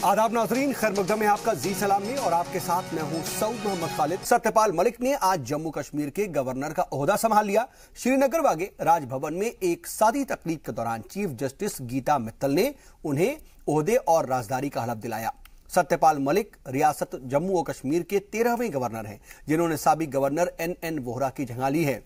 आदाब नाज़रीन, खैर मकदम है आपका जी सलाम में और आपके साथ मैं हूं सऊद मोहम्मद खालिद। सत्यपाल मलिक ने आज जम्मू कश्मीर के गवर्नर का ओहदा संभाल लिया। श्रीनगर वागे राजभवन में एक सादी तकरीब के दौरान चीफ जस्टिस गीता मित्तल ने उन्हें ओहदे और राजदारी का हलफ दिलाया। सत्यपाल मलिक रियासत जम्मू और कश्मीर के 13वें गवर्नर हैं, जिन्होंने साबिक गवर्नर NN वोहरा की जगह ली है।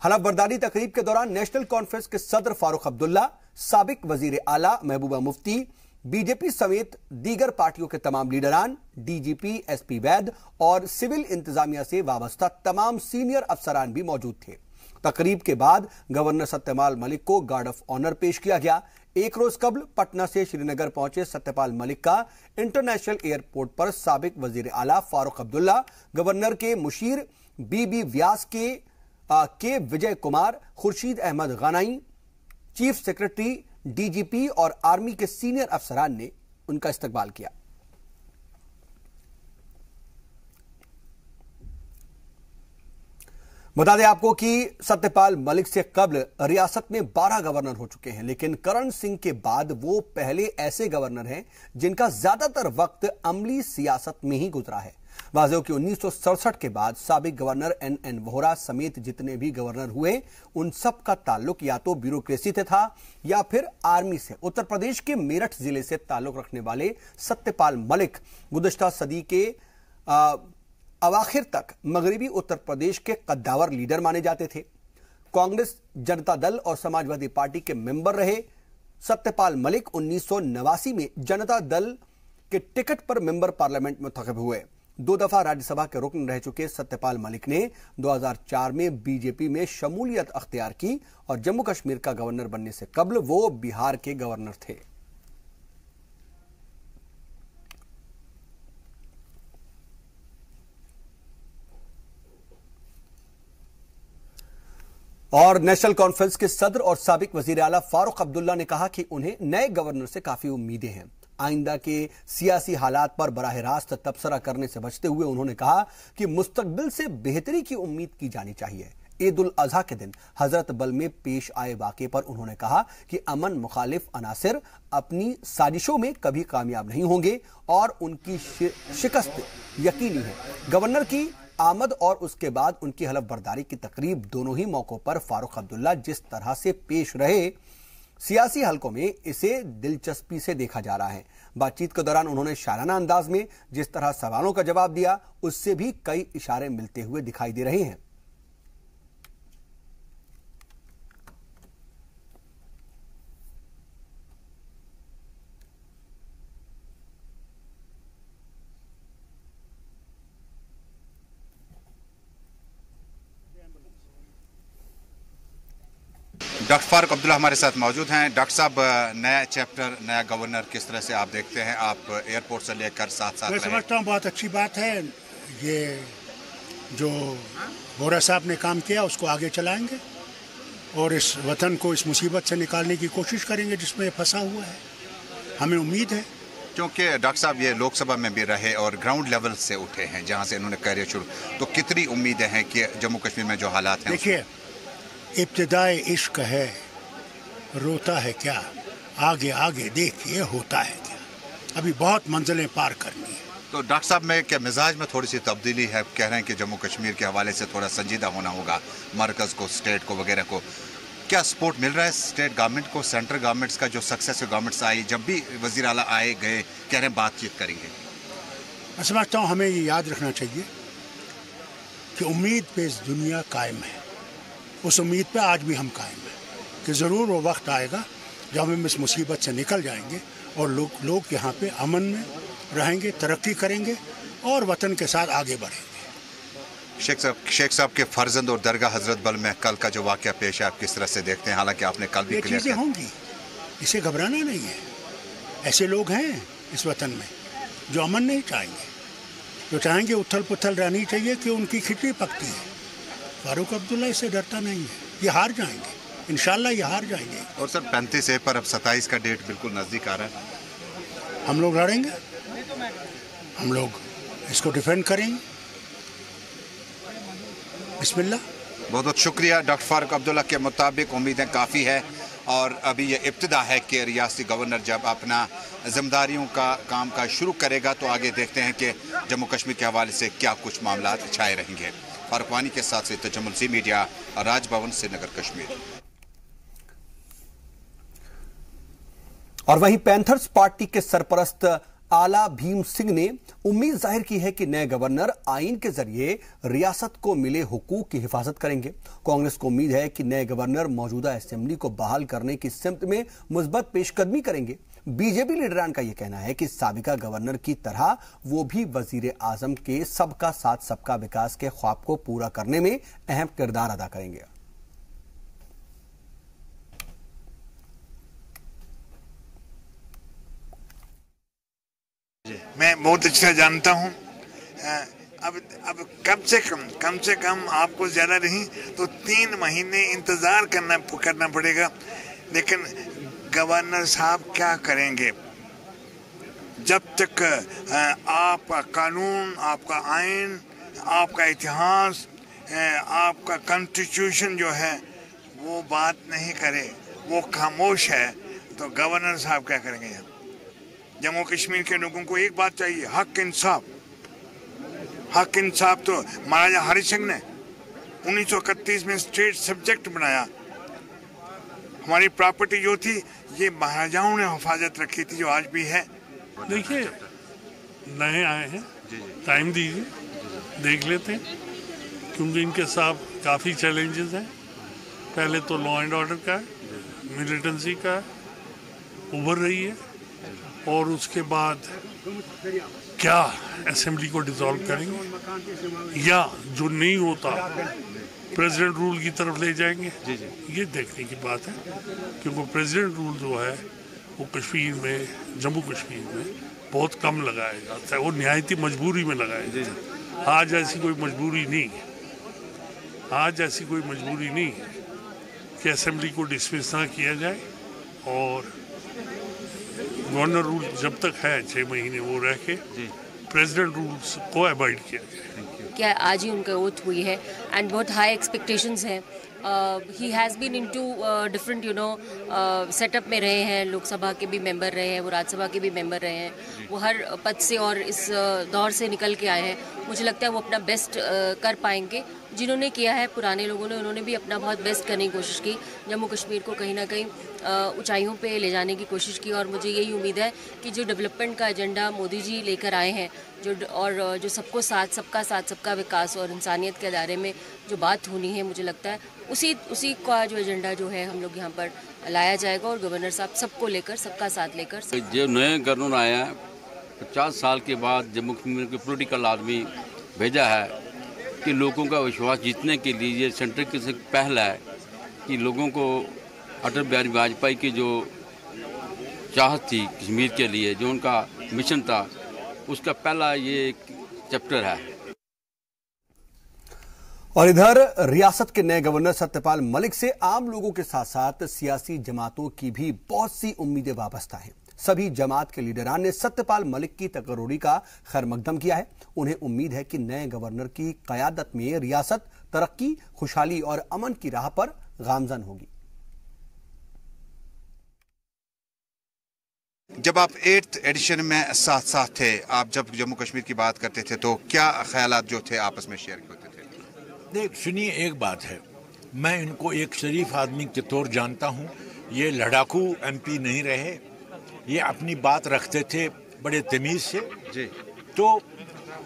हलफ बर्दारी तकरीब के दौरान नेशनल कॉन्फ्रेंस के सदर फारूक अब्दुल्ला, साबिक वजीर आला महबूबा मुफ्ती, बीजेपी समेत दीगर पार्टियों के तमाम लीडरान, DGP SP वैद और सिविल इंतजामिया से वाबस्ता तमाम सीनियर अफसरान भी मौजूद थे। तकरीब के बाद गवर्नर सत्यपाल मलिक को गार्ड ऑफ ऑनर पेश किया गया। एक रोज कबल पटना से श्रीनगर पहुंचे सत्यपाल मलिक का इंटरनेशनल एयरपोर्ट पर साबिक वजीर आला फारूक अब्दुल्ला, गवर्नर के मुशीर BB व्यास के Vijay Kumar, Khurshid Ahmad Ganai, chief secretary DGP और आर्मी के सीनियर अफसरान ने उनका इस्तकबाल किया। बता दें आपको कि सत्यपाल मलिक से कबल रियासत में 12 गवर्नर हो चुके हैं, लेकिन करण सिंह के बाद वो पहले ऐसे गवर्नर हैं जिनका ज्यादातर वक्त अमली सियासत में ही गुजरा है। वाज़ेह कि 1967 के बाद साबिक गवर्नर NN वोहरा समेत जितने भी गवर्नर हुए, उन सब का ताल्लुक या तो ब्यूरोक्रेसी से था या फिर आर्मी से। उत्तर प्रदेश के मेरठ जिले से ताल्लुक रखने वाले सत्यपाल मलिक गुज़श्ता सदी के अवाखिर तक मगरबी उत्तर प्रदेश के कद्दावर लीडर माने जाते थे। कांग्रेस, जनता दल और समाजवादी पार्टी के मेंबर रहे। सत्यपाल मलिक 1989 में जनता दल के टिकट पर मेंबर पार्लियामेंट मुंतखब हुए। 2 दफा राज्यसभा के रुकन रह चुके सत्यपाल मलिक ने 2004 में बीजेपी में शमूलियत अख्तियार की और जम्मू कश्मीर का गवर्नर बनने से कबल वो बिहार के गवर्नर थे। और नेशनल कॉन्फ्रेंस के सदर और साबिक वजीर आला फारूक अब्दुल्ला ने कहा कि उन्हें नए गवर्नर से काफी उम्मीदें हैं। आइंदा के सियासी हालात पर बराह रास्त तबसरा करने से बचते हुए उन्होंने कहा कि मुस्तकबिल से बेहतरी की उम्मीद की जानी चाहिए। ईद उल अजहा के दिन हजरत बल में पेश आए वाक़े पर उन्होंने कहा कि अमन मुखालिफ अनासिर अपनी साजिशों में कभी कामयाब नहीं होंगे और उनकी शिकस्त यकीनी है। गवर्नर की आमद और उसके बाद उनकी हलफ बर्दारी की तकरीब, दोनों ही मौकों पर फारूक अब्दुल्ला जिस तरह से पेश रहे, सियासी हलकों में इसे दिलचस्पी से देखा जा रहा है। बातचीत के दौरान उन्होंने शाराना अंदाज में जिस तरह सवालों का जवाब दिया, उससे भी कई इशारे मिलते हुए दिखाई दे रहे हैं। डॉक्टर फारूक अब्दुल्ला हमारे साथ मौजूद हैं। डॉक्टर साहब, नया चैप्टर, नया गवर्नर किस तरह से आप देखते हैं? आप एयरपोर्ट से लेकर साथ मैं समझता हूँ बहुत अच्छी बात है। ये जो वोहरा साहब ने काम किया उसको आगे चलाएंगे और इस वतन को इस मुसीबत से निकालने की कोशिश करेंगे जिसमें फंसा हुआ है। हमें उम्मीद है, क्योंकि डॉक्टर साहब ये लोकसभा में भी रहे और ग्राउंड लेवल से उठे हैं जहाँ से इन्होंने करियर शुरू, तो कितनी उम्मीदें हैं कि जम्मू कश्मीर में जो हालात हैं? देखिए, इब्तिदाए इश्क है, रोता है क्या, आगे आगे देखिए होता है क्या। अभी बहुत मंजिलें पार करनी है। तो डॉक्टर साहब में क्या मिजाज में थोड़ी सी तब्दीली है? कह रहे हैं कि जम्मू कश्मीर के हवाले से थोड़ा संजीदा होना होगा, मरकज़ को, स्टेट को वगैरह को। क्या सपोर्ट मिल रहा है स्टेट गवर्नमेंट को? सेंट्रल गवर्नमेंट्स का जो सक्सेसिव गवर्नमेंट्स आई, जब भी वज़ीर आला आए गए, कह रहे हैं बातचीत करेंगे। मैं समझता हूँ हमें ये याद रखना चाहिए कि उम्मीद पे इस दुनिया कायम है। उस उम्मीद पे आज भी हम कायम हैं कि ज़रूर वो वक्त आएगा जब हम इस मुसीबत से निकल जाएंगे और लोग यहाँ पे अमन में रहेंगे, तरक्की करेंगे और वतन के साथ आगे बढ़ेंगे। शेख साहब के फर्जंद और दरगाह हजरत बल में कल का जो वाक़या पेश है, आप किस तरह से देखते हैं? हालांकि आपने कल भी चीज़ें होंगी, इसे घबराना नहीं है। ऐसे लोग हैं इस वतन में जो अमन नहीं चाहेंगे, जो चाहेंगे उथल पुथल रहनी चाहिए कि उनकी खिचड़ी पकती है। फारूक अब्दुल्ला इससे डरता नहीं है। ये हार जाएंगे, इंशाल्लाह ये हार जाएंगे। और सर 35 पर अब 27 का डेट बिल्कुल नज़दीक आ रहा है। हम लोग लड़ेंगे, हम लोग इसको डिफेंड करेंगे। बिस्मिल्लाह। बहुत बहुत शुक्रिया। डॉक्टर फारूक अब्दुल्ला के मुताबिक उम्मीदें काफ़ी है और अभी ये इब्तिदा है कि रियासती गवर्नर जब अपना जिम्मेदारियों का काम काज शुरू करेगा तो आगे देखते हैं कि जम्मू कश्मीर के हवाले से क्या कुछ मामला छाए रहेंगे। फारूक वानी के साथ से तजम्मुल ज़ी मीडिया, राजभवन, श्रीनगर, कश्मीर। और वहीं पैंथर्स पार्टी के सरपरस्त आला भीम सिंह ने उम्मीद जाहिर की है कि नए गवर्नर आईन के जरिए रियासत को मिले हुकूक की हिफाजत करेंगे। कांग्रेस को उम्मीद है कि नए गवर्नर मौजूदा असेंबली को बहाल करने की सिमत में मुस्बत पेशकदमी करेंगे। बीजेपी लीडरान का यह कहना है कि साबिका गवर्नर की तरह वो भी वजीर आजम के सबका साथ सबका विकास के ख्वाब को पूरा करने में अहम किरदार अदा करेंगे। मैं बहुत अच्छा जानता हूँ। अब कम से कम आपको ज़्यादा नहीं तो 3 महीने इंतज़ार करना पड़ेगा। लेकिन गवर्नर साहब क्या करेंगे? जब तक आपका कानून, आपका आइन, आपका इतिहास, आपका कॉन्स्टिट्यूशन जो है वो बात नहीं करे, वो खामोश है, तो गवर्नर साहब क्या करेंगे? जम्मू कश्मीर के लोगों को एक बात चाहिए, हक इंसाफ। हक इंसाफ तो महाराजा हरि सिंह ने 1931 में स्टेट सब्जेक्ट बनाया। हमारी प्रॉपर्टी जो थी ये महाराजाओं ने हिफाजत रखी थी, जो आज भी है। देखिए, नए आए हैं, टाइम दीजिए, देख लेते हैं, क्योंकि इनके साथ काफ़ी चैलेंजेस हैं। पहले तो लॉ एंड ऑर्डर का है, मिलिटेंसी का है, उभर रही है, और उसके बाद क्या असेंबली को डिसॉल्व करेंगे या जो नहीं होता प्रेसिडेंट रूल की तरफ ले जाएंगे, ये देखने की बात है। क्योंकि प्रेसिडेंट रूल जो है वो कश्मीर में, जम्मू कश्मीर में बहुत कम लगाया जाता है, वो निहायती मजबूरी में लगाया जाता है। आज ऐसी कोई मजबूरी नहीं है, आज ऐसी कोई मजबूरी नहीं है कि असेंबली को डिसमिस ना किया जाए, और गवर्नर रूल जब तक है 6 महीने वो रह के प्रेसिडेंट रूल्स को अवॉइड किया जाए। क्या आज ही उनका ओथ हुई है एंड बहुत हाई एक्सपेक्टेशंस हैं। He has been into different setup में रहे हैं, लोकसभा के भी मेंबर रहे हैं, वो राज्यसभा के भी मेंबर रहे हैं, वो हर पद से और इस दौर से निकल के आए हैं। मुझे लगता है वो अपना बेस्ट कर पाएंगे। जिन्होंने किया है पुराने लोगों ने, उन्होंने भी अपना बहुत बेस्ट करने की कोशिश की, जम्मू कश्मीर को कहीं ना कहीं ऊंचाइयों पे ले जाने की कोशिश की। और मुझे यही उम्मीद है कि जो डेवलपमेंट का एजेंडा मोदी जी लेकर आए हैं, जो सबको साथ, सबका साथ, सबका विकास और इंसानियत के दायरे में जो बात होनी है, मुझे लगता है उसी का जो एजेंडा जो है हम लोग यहाँ पर लाया जाएगा। और गवर्नर साहब सबको लेकर, सबका साथ लेकर, जो नए गवर्नर आया है 50 साल के बाद जम्मू कश्मीर के पॉलिटिकल आदमी भेजा है कि लोगों का विश्वास जीतने के लिए ये सेंटर की पहल है कि लोगों को अटल बिहारी वाजपेयी की जो चाहत थी कश्मीर के लिए, जो उनका मिशन था, उसका पहला ये चैप्टर है। और इधर रियासत के नए गवर्नर सत्यपाल मलिक से आम लोगों के साथ साथ सियासी जमातों की भी बहुत सी उम्मीदें वाबस्ता हैं। सभी जमात के लीडरान ने सत्यपाल मलिक की तकर्रोरी का खैर मकदम किया है। उन्हें उम्मीद है कि नए गवर्नर की कयादत में रियासत तरक्की, खुशहाली और अमन की राह पर गामजन होगी। जब आप 8th एडिशन में साथ साथ थे, आप जब जम्मू कश्मीर की बात करते थे तो क्या ख्यालात जो थे आपस में शेयर होते थे? देख सुनिए, एक बात है, मैं इनको एक शरीफ आदमी के तौर जानता हूँ। ये लड़ाकू MP नहीं रहे, ये अपनी बात रखते थे बड़े तमीज़ से जी। तो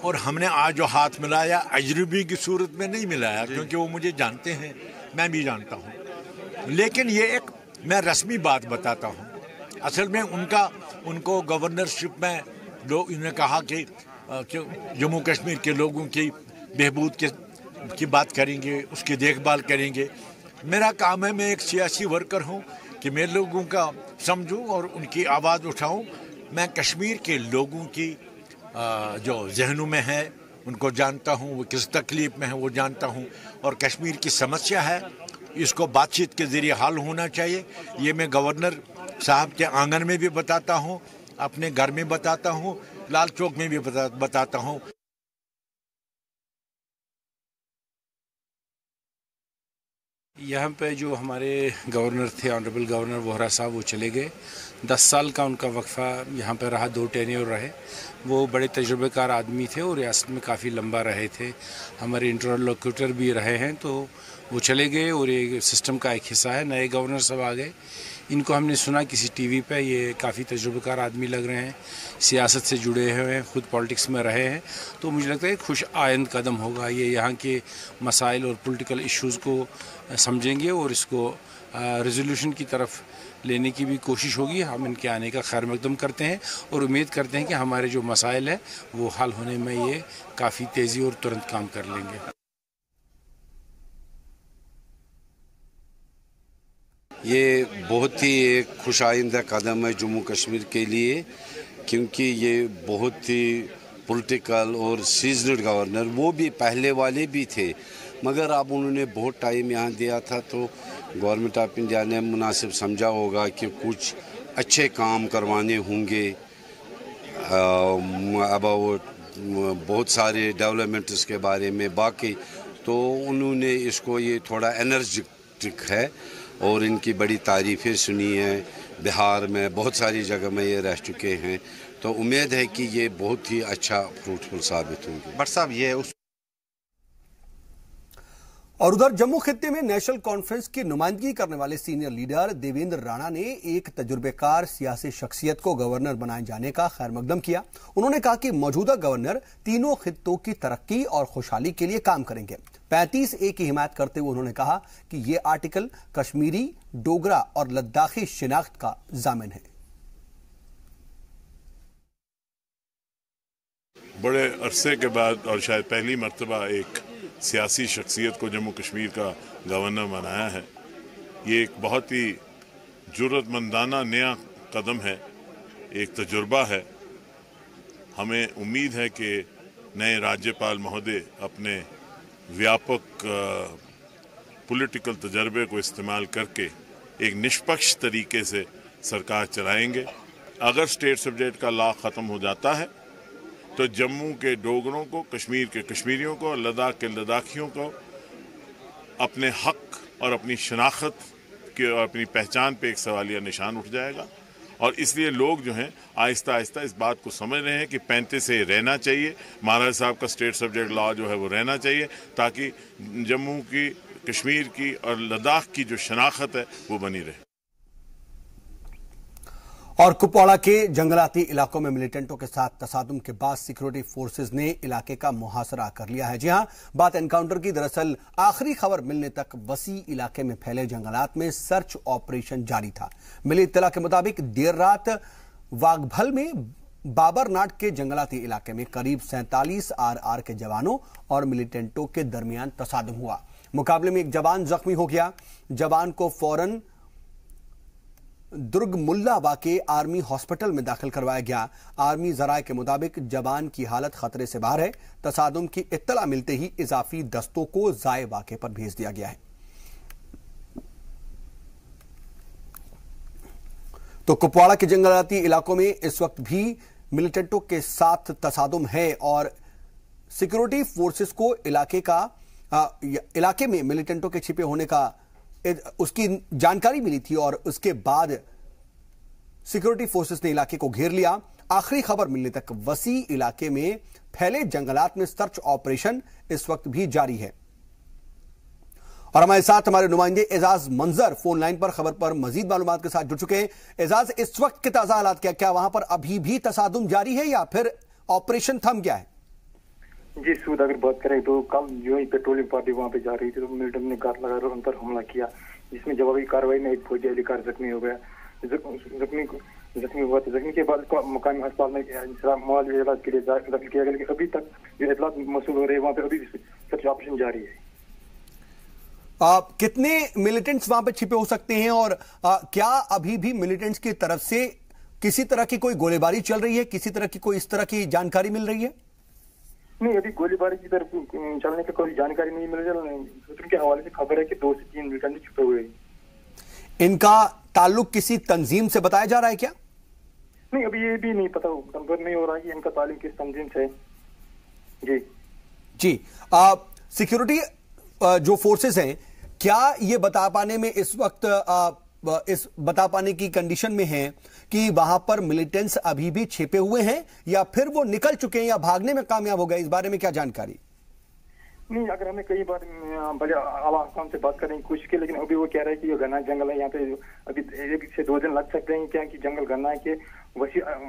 और हमने आज जो हाथ मिलाया अजनबी की सूरत में नहीं मिलाया, क्योंकि वो मुझे जानते हैं, मैं भी जानता हूँ। लेकिन ये एक मैं रस्मी बात बताता हूँ। असल में उनको गवर्नरशिप में लोग इन्होंने कहा कि जम्मू कश्मीर के लोगों की बहबूद की बात करेंगे, उसकी देखभाल करेंगे। मेरा काम है, मैं एक सियासी वर्कर हूँ, कि मैं लोगों का समझूं और उनकी आवाज़ उठाऊं। मैं कश्मीर के लोगों की जो जहनों में है उनको जानता हूं, वो किस तकलीफ में है वो जानता हूं, और कश्मीर की समस्या है, इसको बातचीत के ज़रिए हल होना चाहिए। ये मैं गवर्नर साहब के आंगन में भी बताता हूं, अपने घर में बताता हूं, लाल चौक में भी बताता हूं। यहाँ पे जो हमारे गवर्नर थे, ऑनरेबल गवर्नर वोहरा साहब, वो चले गए। 10 साल का उनका वक्फा यहाँ पे रहा, 2 टेन्योर रहे। वो बड़े तजुर्बेकार आदमी थे और रियासत में काफ़ी लंबा रहे थे। हमारे इंटरलोक्यूटर भी रहे हैं, तो वो चले गए और ये सिस्टम का एक हिस्सा है। नए गवर्नर सब आ गए। इनको हमने सुना किसी टीवी पे, ये काफ़ी तजुर्बेकार आदमी लग रहे हैं, सियासत से जुड़े हुए हैं, खुद पॉलिटिक्स में रहे हैं। तो मुझे लगता है खुश आइंद कदम होगा। ये यहाँ के मसाइल और पॉलिटिकल इश्यूज़ को समझेंगे और इसको रेजोल्यूशन की तरफ लेने की भी कोशिश होगी। हम इनके आने का खैर मकदम करते हैं और उम्मीद करते हैं कि हमारे जो मसाइल हैं वो हल होने में ये काफ़ी तेज़ी और तुरंत काम कर लेंगे। ये बहुत ही एक खुश आइंदा कदम है जम्मू कश्मीर के लिए, क्योंकि ये बहुत ही पॉलिटिकल और सीजनल गवर्नर, वो भी पहले वाले भी थे, मगर अब उन्होंने बहुत टाइम यहाँ दिया था, तो गवर्नमेंट ऑफ इंडिया ने मुनासिब समझा होगा कि कुछ अच्छे काम करवाने होंगे। अब वो बहुत सारे डेवलपमेंट के बारे में बाकी, तो उन्होंने इसको ये थोड़ा एनर्जेटिक है और इनकी बड़ी तारीफ़ें सुनी हैं। बिहार में बहुत सारी जगह में ये रह चुके हैं, तो उम्मीद है कि ये बहुत ही अच्छा फ्रूटफुल साबित होंगे। बट साहब ये और उधर जम्मू खित्ते में नेशनल कॉन्फ्रेंस की नुमाइंदगी करने वाले सीनियर लीडर देवेंद्र राणा ने एक तजुर्बेकार सियासी शख्सियत को गवर्नर बनाए जाने का खैर मकदम किया। उन्होंने कहा कि मौजूदा गवर्नर तीनों खित्तों की तरक्की और खुशहाली के लिए काम करेंगे। 35A की हिमायत करते हुए उन्होंने कहा कि ये आर्टिकल कश्मीरी, डोगरा और लद्दाखी शिनाख्त का जामिन है। बड़े अरसे के बाद और शायद पहली मर्तबा एक सियासी शख्सियत को जम्मू कश्मीर का गवर्नर बनाया है। ये एक बहुत ही जुर्रतमंदाना नया कदम है, एक तजुर्बा है। हमें उम्मीद है कि नए राज्यपाल महोदय अपने व्यापक पॉलिटिकल तजर्बे को इस्तेमाल करके एक निष्पक्ष तरीके से सरकार चलाएंगे। अगर स्टेट सब्जेक्ट का लॉ ख़त्म हो जाता है तो जम्मू के डोगरों को, कश्मीर के कश्मीरियों को, लद्दाख के लद्दाखियों को अपने हक और अपनी शनाख्त के और अपनी पहचान पे एक सवालिया निशान उठ जाएगा। और इसलिए लोग जो हैं आहिस्ता आहिस्ता इस बात को समझ रहे हैं कि 35A रहना चाहिए, महाराज साहब का स्टेट सब्जेक्ट लॉ जो है वो रहना चाहिए, ताकि जम्मू की, कश्मीर की और लद्दाख की जो शनाख्त है वो बनी रहे। और कुपवाड़ा के जंगलाती इलाकों में मिलिटेंटों के साथ तसादुम के बाद सिक्योरिटी फोर्सेज ने इलाके का मुहासरा कर लिया है। जी हां, बात एनकाउंटर की। दरअसल आखिरी खबर मिलने तक वसी इलाके में फैले जंगलात में सर्च ऑपरेशन जारी था। मिली इत्तला के मुताबिक देर रात वाघभल में बाबरनाट के जंगलाती इलाके में करीब 47 RR के जवानों और मिलिटेंटों के दरमियान तसादुम हुआ। मुकाबले में एक जवान जख्मी हो गया। जवान को फौरन दुर्ग मुल्ला के आर्मी हॉस्पिटल में दाखिल करवाया गया। आर्मी जराये के मुताबिक जवान की हालत खतरे से बाहर है। तसादुम की इत्तला मिलते ही इजाफी दस्तों को जाए वाक़े पर भेज दिया गया है। तो कुपवाड़ा के जंगलाती इलाकों में इस वक्त भी मिलिटेंटों के साथ तसादुम है और सिक्योरिटी फोर्सेस को इलाके में मिलिटेंटों के छिपे होने का उसकी जानकारी मिली थी और उसके बाद सिक्योरिटी फोर्सेस ने इलाके को घेर लिया। आखिरी खबर मिलने तक वसी इलाके में फैले जंगलात में सर्च ऑपरेशन इस वक्त भी जारी है। और हमारे साथ हमारे नुमाइंदे एजाज मंजर फोन लाइन पर खबर पर मजीद मालूमात के साथ जुड़ चुके हैं। एजाज, इस वक्त के ताजा हालात क्या वहां पर अभी भी तसादुम जारी है या फिर ऑपरेशन थम गया है? जी सूद, अगर बात करें तो कल जो ही पेट्रोलिंग पार्टी वहां पे जा रही थी तो मिलिटेंट ने घात लगाकर उन पर हमला किया, जिसमें जवाबी कार्रवाई में एक फौजी अधिकारी जख्मी हो गया। जख्मी हुआ तो जख्मी के बाद मुकामी अस्पताल में मुआवजे इलाज के लिए दाखिल किया गया, लेकिन अभी तक जो इतलात मौसूल हो रही है वहाँ पे अभी सर्च ऑपरेशन जारी है। कितने मिलिटेंट्स वहां पे छिपे हो सकते हैं और क्या अभी भी मिलिटेंट्स की तरफ से किसी तरह की कोई गोलीबारी चल रही है, किसी तरह की कोई इस तरह की जानकारी मिल रही है? नहीं, अभी गोलीबारी की तरफ चलने की कोई जानकारी नहीं मिल रही है। सूत्रों के हवाले से खबर है कि 2 से 3 मिलिटेंट छुपे हुए हैं। इनका ताल्लुक किसी तंजीम से बताया जा रहा है क्या? नहीं, अभी ये भी नहीं पता, कंफर्म नहीं हो रहा कि इनका ताल्लुक किस तंजीम से है। जी सिक्योरिटी जो फोर्सेस हैं क्या ये बता पाने में इस वक्त इस बता पाने की कंडीशन में है कि वहां पर मिलिटेंट्स अभी भी छिपे हुए हैं या फिर वो निकल चुके हैं या भागने में कामयाब हो गए? इस बारे में क्या जानकारी? नहीं, अगर हमें कई बार बड़े आला हुकाम से बात करने की कोशिश की, लेकिन अभी वो कह रहे हैं कि ये घना जंगल है, यहाँ पे अभी 1 से 2 दिन लग सकते हैं, क्या कि जंगल घना है, कि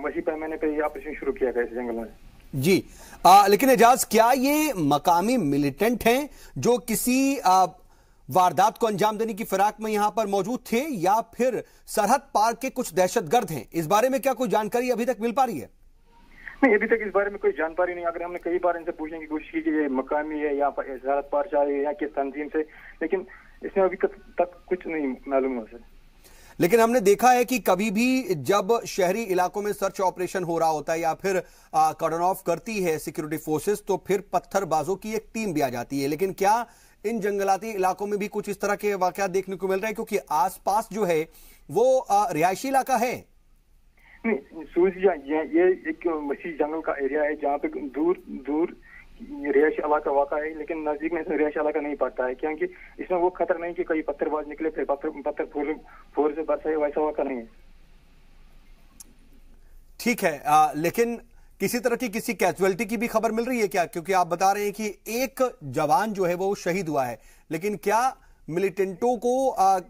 वसी पैमाने पे ये ऑपरेशन शुरू किया गया इस जंगल में। जी, लेकिन एजाज, क्या ये मकामी मिलिटेंट हैं जो किसी वारदात को अंजाम देने की फिराक में यहां पर मौजूद थे, या फिर सरहद पार के कुछ दहशतगर्द हैं? इस बारे में क्या कोई जानकारी अभी तक मिल पा रही है? नहीं, अभी तक इस बारे में कोई जानकारी नहीं। अगर हमने कई बार इनसे पूछने की कोशिश की कि ये मकामी है या सरहद पार चाहे या किस तंजीम से, लेकिन इसमें अभी तक कुछ नहीं मालूम हुआ सर। लेकिन हमने देखा है कि कभी भी जब शहरी इलाकों में सर्च ऑपरेशन हो रहा होता है या फिर कॉर्डन ऑफ करती है सिक्योरिटी फोर्सेस, तो फिर पत्थरबाजों की एक टीम भी आ जाती है। लेकिन क्या इन जंगलाती इलाकों में भी कुछ इस तरह के वाकयात देखने को मिल रहे हैं, क्योंकि आसपास जो है वो रिहायशी इलाका है? नहीं सूर्य, ये एक वसी जंगल का एरिया है जहाँ पे दूर दूर रिहायशी इलाका वाक़ा है, लेकिन नजदीक में रिहायशी इलाका नहीं पड़ता है, क्योंकि इसमें वो खतरा नहीं कि कोई पत्थरबाज निकले फिर पत्थर फोर से बरसाए, वैसा वाक़ा नहीं है। ठीक है, लेकिन किसी तरह की किसी कैजुअलिटी की भी खबर मिल रही है क्या? क्योंकि आप बता रहे हैं कि एक जवान जो है वो शहीद हुआ है, लेकिन क्या मिलिटेंटों को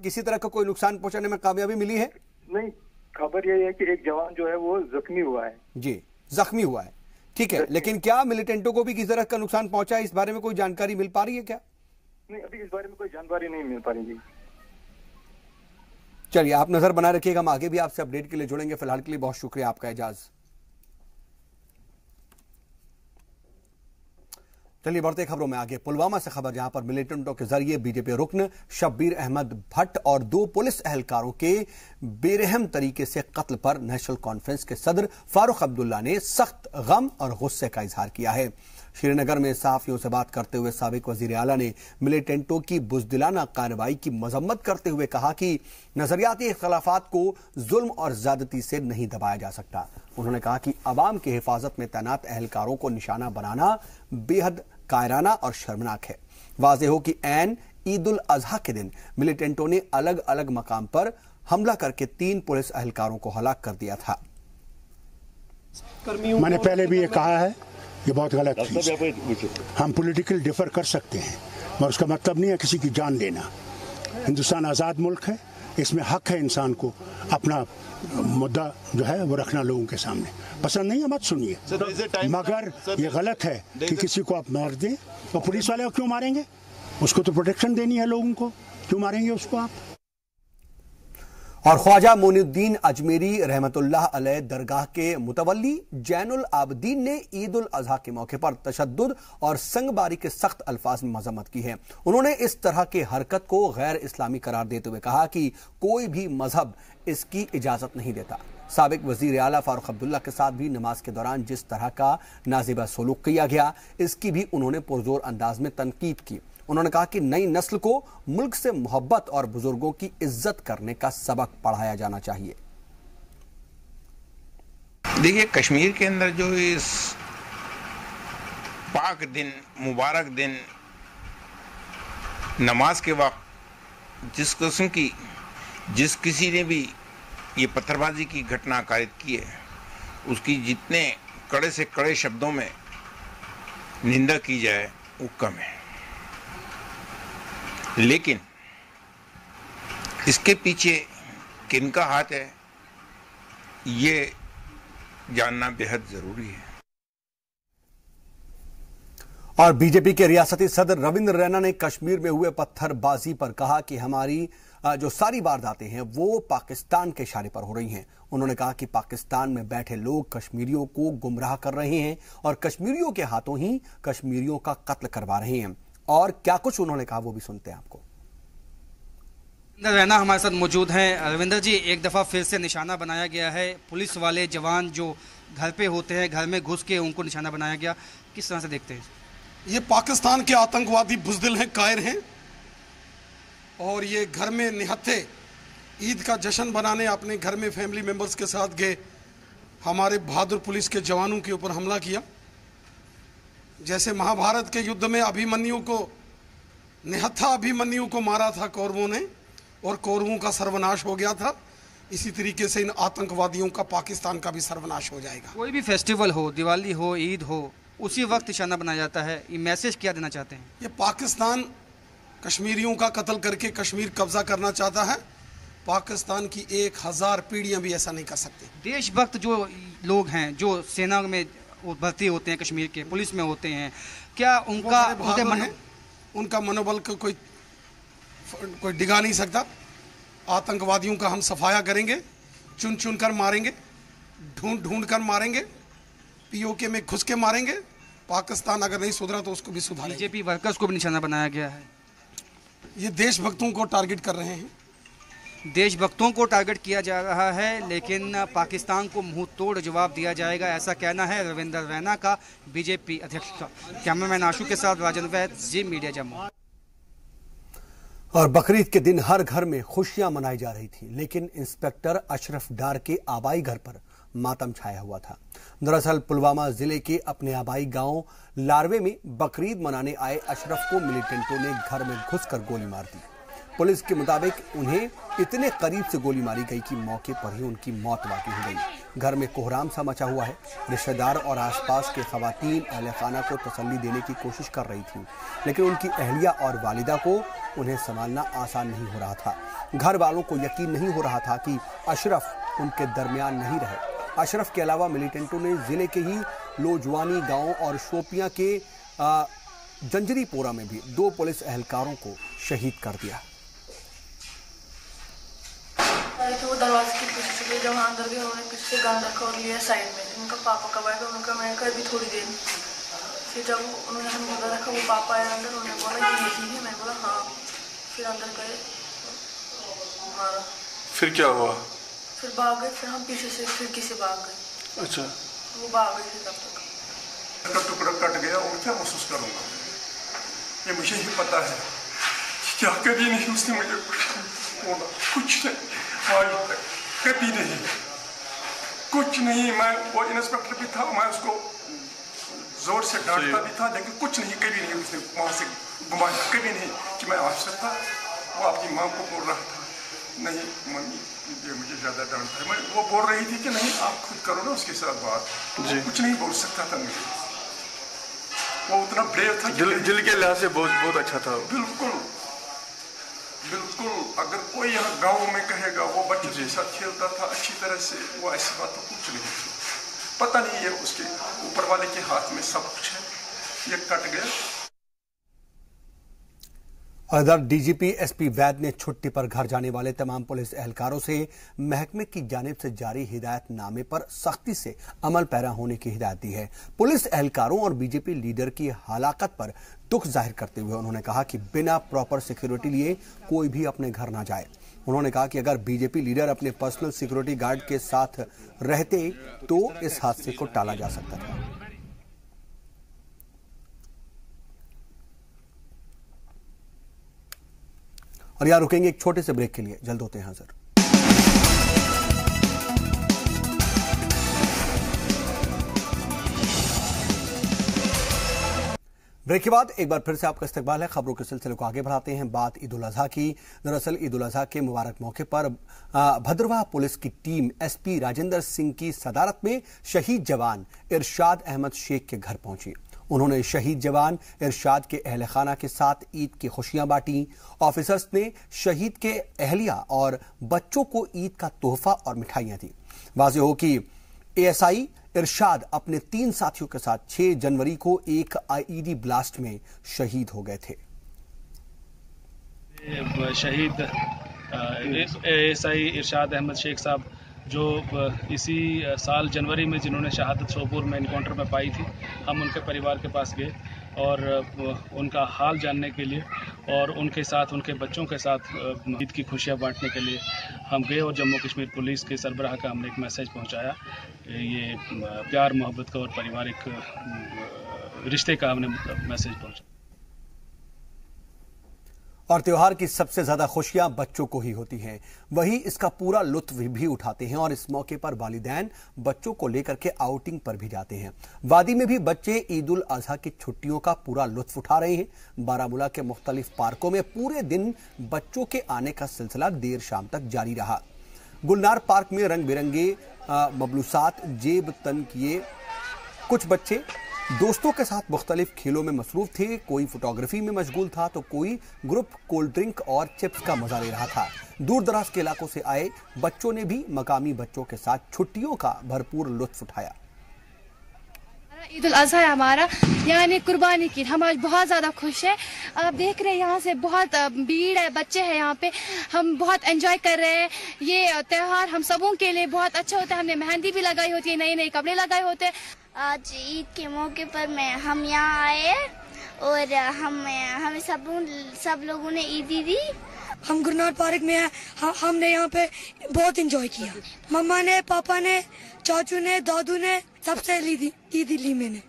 किसी तरह का कोई नुकसान पहुंचाने में कामयाबी मिली है? नहीं, खबर यह है कि एक जवान जो है वो जख्मी हुआ है। जी, जख्मी हुआ है, ठीक है, लेकिन क्या मिलिटेंटों को भी किसी तरह का नुकसान पहुंचा है? इस बारे में कोई जानकारी मिल पा रही है क्या? नहीं, अभी इस बारे में कोई जानकारी नहीं मिल पा रही है। चलिए, आप नजर बनाए रखिएगा, हम आगे भी आपसे अपडेट के लिए जुड़ेंगे। फिलहाल के लिए बहुत शुक्रिया आपका एजाज। चलिए बढ़ते खबरों में आगे। पुलवामा से खबर, जहां पर मिलिटेंटों के जरिए बीजेपी रुकन शब्बीर अहमद भट्ट और 2 पुलिस एहलकारों के बेरहम तरीके से कत्ल पर नेशनल कॉन्फ्रेंस के सदर फारूक अब्दुल्ला ने सख्त गम और गुस्से का इजहार किया है। श्रीनगर में सहाफियों से बात करते हुए साबिक वजीर आला ने मिलिटेंटों की बुजदिलाना कार्रवाई की मजम्मत करते हुए कहा कि नजरियाती इख्तलाफात को जुल्म और ज्यादती से नहीं दबाया जा सकता। उन्होंने कहा कि अवाम की हिफाजत में तैनात एहलकारों को निशाना बनाना बेहद कायराना और शर्मनाक है। वाज़े हो कि ऐन ईद उल अजहा के दिन मिलिटेंटों ने अलग अलग मकाम पर हमला करके 3 पुलिस एहलकारों को हलाक कर दिया था। मैंने पहले भी ये कहा है, ये बहुत गलत चीज है। हम पॉलिटिकल डिफर कर सकते हैं, मगर उसका मतलब नहीं है किसी की जान लेना। हिंदुस्तान आज़ाद मुल्क है, इसमें हक है इंसान को अपना मुद्दा जो है वो रखना लोगों के सामने। पसंद नहीं है मत सुनिए, मगर ये गलत है कि किसी को आप मार दें। तो पुलिस वाले को क्यों मारेंगे? उसको तो प्रोटेक्शन देनी है लोगों को, क्यों मारेंगे उसको आप? और ख्वाजा मोइनुद्दीन अजमेरी रहमतुल्लाह अलैह दरगाह के मुतवल्ली जैनुल आबदीन ने ईद उल अजहा के मौके पर तशद्दुद और संगबारी के सख्त अल्फाज में मजम्मत की है। उन्होंने इस तरह की हरकत को गैर इस्लामी करार देते हुए कहा कि कोई भी मजहब इसकी इजाजत नहीं देता। साबिक वजीर आला फारूक अब्दुल्ला के साथ भी नमाज के दौरान जिस तरह का नाजिबा सलूक किया गया, इसकी भी उन्होंने पुरजोर अंदाज में तनकीद की। उन्होंने कहा कि नई नस्ल को मुल्क से मोहब्बत और बुजुर्गों की इज्जत करने का सबक पढ़ाया जाना चाहिए। देखिए, कश्मीर के अंदर जो इस पाक दिन, मुबारक दिन, नमाज के वक्त जिस किस्म की जिस किसी ने भी ये पत्थरबाजी की घटना कारित की है, उसकी जितने कड़े से कड़े शब्दों में निंदा की जाए वो कम है। लेकिन इसके पीछे किनका हाथ है, ये जानना बेहद जरूरी है। और बीजेपी के रियासती सदर रविंद्र रैना ने कश्मीर में हुए पत्थरबाजी पर कहा कि हमारी जो सारी वारदातें हैं वो पाकिस्तान के इशारे पर हो रही हैं। उन्होंने कहा कि पाकिस्तान में बैठे लोग कश्मीरियों को गुमराह कर रहे हैं और कश्मीरियों के हाथों ही कश्मीरियों का कत्ल करवा रहे हैं। और क्या कुछ उन्होंने कहा वो भी सुनते हैं आपको। रविंद्र रैना हमारे साथ मौजूद हैं। रविंद्र जी, एक दफ़ा फिर से निशाना बनाया गया है, पुलिस वाले जवान जो घर पे होते हैं, घर में घुस के उनको निशाना बनाया गया, किस तरह से देखते हैं? ये पाकिस्तान के आतंकवादी बुज़दिल हैं, कायर हैं, और ये घर में निहत्थे ईद का जश्न बनाने अपने घर में फैमिली मेंबर्स के साथ गए, हमारे बहादुर पुलिस के जवानों के ऊपर हमला किया। जैसे महाभारत के युद्ध में अभिमन्यु को निहत्था अभिमन्यु को मारा था कौरवों ने और कौरवों का सर्वनाश हो गया था। इसी तरीके से इन आतंकवादियों का पाकिस्तान का भी सर्वनाश हो जाएगा। कोई भी फेस्टिवल हो, दिवाली हो, ईद हो, उसी वक्त निशाना बनाया जाता है। ये मैसेज क्या देना चाहते हैं? ये पाकिस्तान कश्मीरियों का कत्ल करके कश्मीर कब्जा करना चाहता है। पाकिस्तान की 1000 पीढ़ियां भी ऐसा नहीं कर सकती। देशभक्त जो लोग हैं, जो सेना में भर्ती होते हैं, कश्मीर के पुलिस में होते हैं, क्या उनका मनोबल को कोई डिगा नहीं सकता। आतंकवादियों का हम सफाया करेंगे, चुन चुन कर मारेंगे, ढूंढ ढूंढ कर मारेंगे, पीओके में घुस के मारेंगे। पाकिस्तान अगर नहीं सुधरा तो उसको भी सुधारेंगे। बीजेपी वर्कर्स को भी निशाना बनाया गया है। ये देशभक्तों को टारगेट कर रहे हैं। देशभक्तों को टारगेट किया जा रहा है, लेकिन पाकिस्तान को मुंह तोड़ जवाब दिया जाएगा, ऐसा कहना है रविंदर रैना का, बीजेपी अध्यक्ष का। कैमरामैन आशु के साथ राजन वैद, जी मीडिया जम्मू। और बकरीद के दिन हर घर में खुशियां मनाई जा रही थी, लेकिन इंस्पेक्टर अशरफ डार के आबाई घर पर मातम छाया हुआ था। दरअसल पुलवामा जिले के अपने आबाई गांव लारवे में बकरीद मनाने आए अशरफ को मिलिटेंटों ने घर में घुसकर गोली मार दी। पुलिस के मुताबिक उन्हें इतने करीब से गोली मारी गई कि मौके पर ही उनकी मौत वाक़ई हो गई। घर में कोहराम सा मचा हुआ है। रिश्तेदार और आसपास के खवातीन अहले खाना को तसल्ली देने की कोशिश कर रही थी, लेकिन उनकी अहलिया और वालिदा को उन्हें संभालना आसान नहीं हो रहा था। घर वालों को यकीन नहीं हो रहा था कि अशरफ उनके दरमियान नहीं रहे। अशरफ के अलावा मिलिटेंटों ने जिले के ही लोजवानी गांव और शोपियां के जंजरीपोरा में भी 2 पुलिस एहलकारों को शहीद कर दिया। वो दरवाजे की पीछे से जब वहाँ अंदर गए, उन्होंने पीछे से गन रखा और लिया साइड में। उनका पापा कब आएगा, उनका मैं कर भी थोड़ी देर। फिर जब उन्होंने हमें बोला रखा, वो पापा आए अंदर, उन्होंने बोला ये यही है। मैंने बोला हाँ। फिर अंदर गए, मारा। फिर क्या हुआ? फिर भाग गए। फिर हम पीछे से खिड़की से भाग गए। अच्छा। वो भाग गए थे तब तक। का टुकड़ा कट गया और क्या महसूस करूँगा, ये मुझे ही पता है। क्या कभी नहीं उसने मुझे कुछ नहीं, आज तक कभी नहीं, कुछ नहीं। मैं वो इंस्पेक्टर भी था, मैं उसको जोर से डांटता भी था, लेकिन कुछ नहीं, कभी नहीं उसने वहाँ से घुमाया, कभी नहीं कि मैं अफसर था। वो अपनी माँ को बोल रहा था, नहीं मम्मी ये मुझे ज़्यादा डांटता है। मैं वो बोल रही थी कि नहीं आप खुद करो ना उसके साथ बात। कुछ नहीं बोल सकता था मुझे। वो उतना ब्रेव था, दिल के लिहाज से बहुत अच्छा था। बिल्कुल बिल्कुल। अगर कोई यहाँ गाँव में कहेगा वो बच्चे के साथ खेलता था अच्छी तरह से, वो ऐसी बात तो कुछ नहीं थी। पता नहीं ये उसके ऊपर वाले के हाथ में सब कुछ है, ये कट गया। और इधर डीजीपी एसपी वैद ने छुट्टी पर घर जाने वाले तमाम पुलिस एहलकारों से महकमे की जानिब से जारी हिदायतनामे पर सख्ती से अमल पैरा होने की हिदायत दी है। पुलिस एहलकारों और बीजेपी लीडर की हलाकत पर दुख जाहिर करते हुए उन्होंने कहा कि बिना प्रॉपर सिक्योरिटी लिए कोई भी अपने घर ना जाए। उन्होंने कहा कि अगर बीजेपी लीडर अपने पर्सनल सिक्योरिटी गार्ड के साथ रहते तो इस हादसे को टाला जा सकता था। और यहाँ रुकेंगे एक छोटे से ब्रेक के लिए, जल्द होते हैं हाजिर। ब्रेक के बाद एक बार फिर से आपका इस्तकबाल है। खबरों के सिलसिले को आगे बढ़ाते हैं। बात ईद उल अजहा की। दरअसल ईद उल अजहा के मुबारक मौके पर भद्रवाह पुलिस की टीम एसपी राजेंद्र सिंह की सदारत में शहीद जवान इरशाद अहमद शेख के घर पहुंची। उन्होंने शहीद जवान इरशाद के अहले खाना के साथ ईद की खुशियां बांटी। ऑफिसर्स ने शहीद के अहलिया और बच्चों को ईद का तोहफा और मिठाइयां दी। वाज़ेह हो कि एएसआई इरशाद अपने 3 साथियों के साथ 6 जनवरी को एक आईईडी ब्लास्ट में शहीद हो गए थे। शहीद एएसआई इरशाद अहमद शेख साहब जो इसी साल जनवरी में जिन्होंने शहादत सोपोर में इनकाउंटर में पाई थी, हम उनके परिवार के पास गए और उनका हाल जानने के लिए और उनके साथ उनके बच्चों के साथ ईद की खुशियां बांटने के लिए हम गए और जम्मू कश्मीर पुलिस के सरबराह का हमने एक मैसेज पहुंचाया। ये प्यार मोहब्बत का और पारिवारिक रिश्ते का हमने मैसेज पहुंचाया। और त्योहार की सबसे ज्यादा खुशियां बच्चों को ही होती हैं, वही इसका पूरा लुत्फ भी उठाते हैं और इस मौके पर वालिदैन बच्चों को लेकर के आउटिंग पर भी जाते हैं। वादी में भी बच्चे ईद उल अजहा की छुट्टियों का पूरा लुत्फ उठा रहे हैं। बारामूला के मुख्तलिफ पार्कों में पूरे दिन बच्चों के आने का सिलसिला देर शाम तक जारी रहा। गुलनार पार्क में रंग बिरंगे मबलूसात जेब तन किए कुछ बच्चे दोस्तों के साथ मुख्तलिफ खेलों में मसरूफ थे। कोई फोटोग्राफी में मशगूल था तो कोई ग्रुप कोल्ड ड्रिंक और चिप्स का मजा ले रहा था। दूर दराज के इलाकों से आए बच्चों ने भी मकामी बच्चों के साथ छुट्टियों का भरपूर लुत्फ उठाया। ईद उल अजहा है हमारा, यानी कुर्बानी की। हम आज बहुत ज़्यादा खुश हैं। आप देख रहे हैं यहाँ से बहुत भीड़ है, बच्चे हैं यहाँ पे। हम बहुत एंजॉय कर रहे हैं। ये त्यौहार हम सबों के लिए बहुत अच्छा होता है। हमने मेहंदी भी लगाई होती है, नए नए कपड़े लगाए होते हैं। आज ईद के मौके पर हम यहाँ आए और हमें सब लोगों ने ईदी दी। हम गुलनार पार्क में हैं। हमने यहाँ पे बहुत एंजॉय किया। मम्मा ने, पापा ने, चाचू ने, दादू ने सबसे ईद ली मैंने।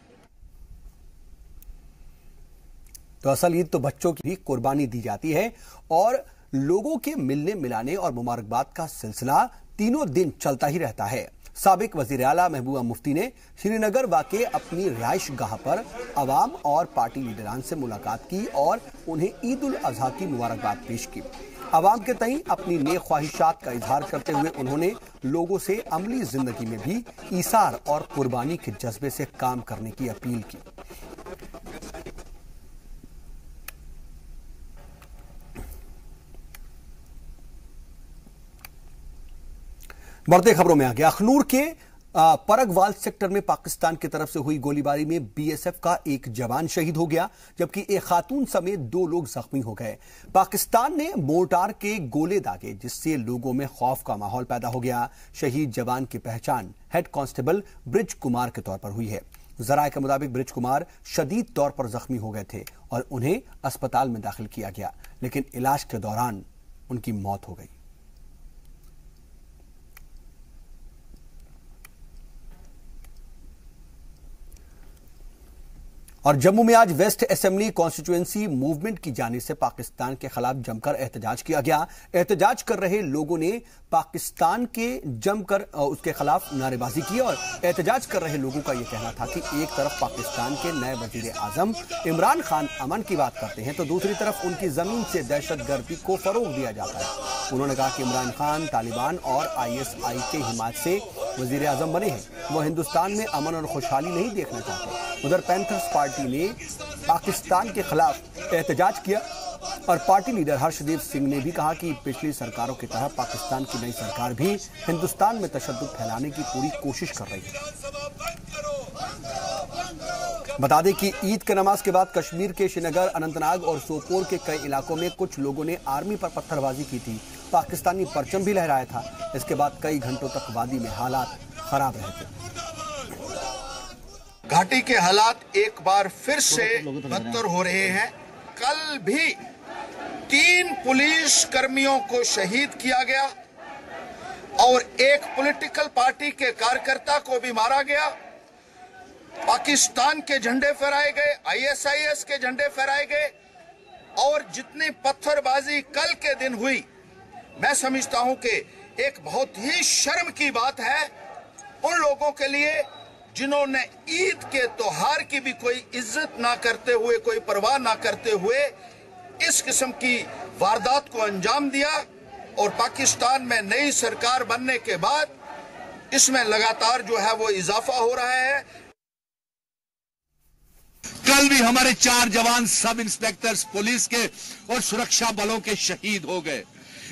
तो असल ईद तो बच्चों की भी कुर्बानी दी जाती है और लोगों के मिलने मिलाने और मुबारकबाद का सिलसिला तीनों दिन चलता ही रहता है। साबिक वजीर आला महबूबा मुफ्ती ने श्रीनगर वाक़े अपनी रिहाइश गाह पर अवाम और पार्टी लीडरान से मुलाकात की और उन्हें ईद उल अजहा की मुबारकबाद पेश की। अवाम के तई अपनी नेक ख्वाहिशात का इजहार करते हुए उन्होंने लोगों से अमली जिंदगी में भी ईसार और कुर्बानी के जज्बे से काम करने की अपील की। बढ़ते खबरों में आगे अखनूर के परगवाल सेक्टर में पाकिस्तान की तरफ से हुई गोलीबारी में बीएसएफ का एक जवान शहीद हो गया, जबकि एक खातून समेत 2 लोग जख्मी हो गए। पाकिस्तान ने मोर्टार के गोले दागे, जिससे लोगों में खौफ का माहौल पैदा हो गया। शहीद जवान की पहचान हेड कांस्टेबल ब्रिज कुमार के तौर पर हुई है। जराये के मुताबिक ब्रिज कुमार शदीद तौर पर जख्मी हो गए थे और उन्हें अस्पताल में दाखिल किया गया, लेकिन इलाज के दौरान उनकी मौत हो गई। और जम्मू में आज वेस्ट असेंबली कॉन्स्टिट्यूएंसी मूवमेंट की जानिब से पाकिस्तान के खिलाफ जमकर एहतजाज किया गया। एहतजाज कर रहे लोगों ने पाकिस्तान के जमकर उसके खिलाफ नारेबाजी की और एहतजाज कर रहे लोगों का यह कहना था कि एक तरफ पाकिस्तान के नए वजीर आजम इमरान खान अमन की बात करते हैं तो दूसरी तरफ उनकी जमीन से दहशतगर्दी को फरोग दिया जाता है। उन्होंने कहा कि इमरान खान तालिबान और ISI के हिमायत से वजीर आजम बने हैं, वो हिंदुस्तान में अमन और खुशहाली नहीं देखना चाहते। उधर पैंथर्स पार्टी ने पाकिस्तान के खिलाफ एहतजाज किया और पार्टी लीडर हर्षदेव सिंह ने भी कहा कि पिछली सरकारों की तरह पाकिस्तान की नई सरकार भी हिंदुस्तान में तशद्दुद फैलाने की पूरी कोशिश कर रही है। बता दें कि ईद की नमाज के बाद कश्मीर के श्रीनगर, अनंतनाग और सोपोर के कई इलाकों में कुछ लोगों ने आर्मी पर पत्थरबाजी की थी। पाकिस्तानी परचम भी लहराया था। इसके बाद कई घंटों तक वादी में हालात खराब रहे थे। घाटी के हालात एक बार फिर से बदतर हो रहे हैं। कल भी 3 पुलिस कर्मियों को शहीद किया गया और एक पॉलिटिकल पार्टी के कार्यकर्ता को भी मारा गया। पाकिस्तान के झंडे फहराए गए, ISIS के झंडे फहराए गए और जितनी पत्थरबाजी कल के दिन हुई, मैं समझता हूं कि एक बहुत ही शर्म की बात है उन लोगों के लिए जिन्होंने ईद के त्योहार की भी कोई इज्जत ना करते हुए, कोई परवाह ना करते हुए इस किस्म की वारदात को अंजाम दिया। और पाकिस्तान में नई सरकार बनने के बाद इसमें लगातार जो है वो इजाफा हो रहा है। कल भी हमारे 4 जवान सब इंस्पेक्टर्स पुलिस के और सुरक्षा बलों के शहीद हो गए।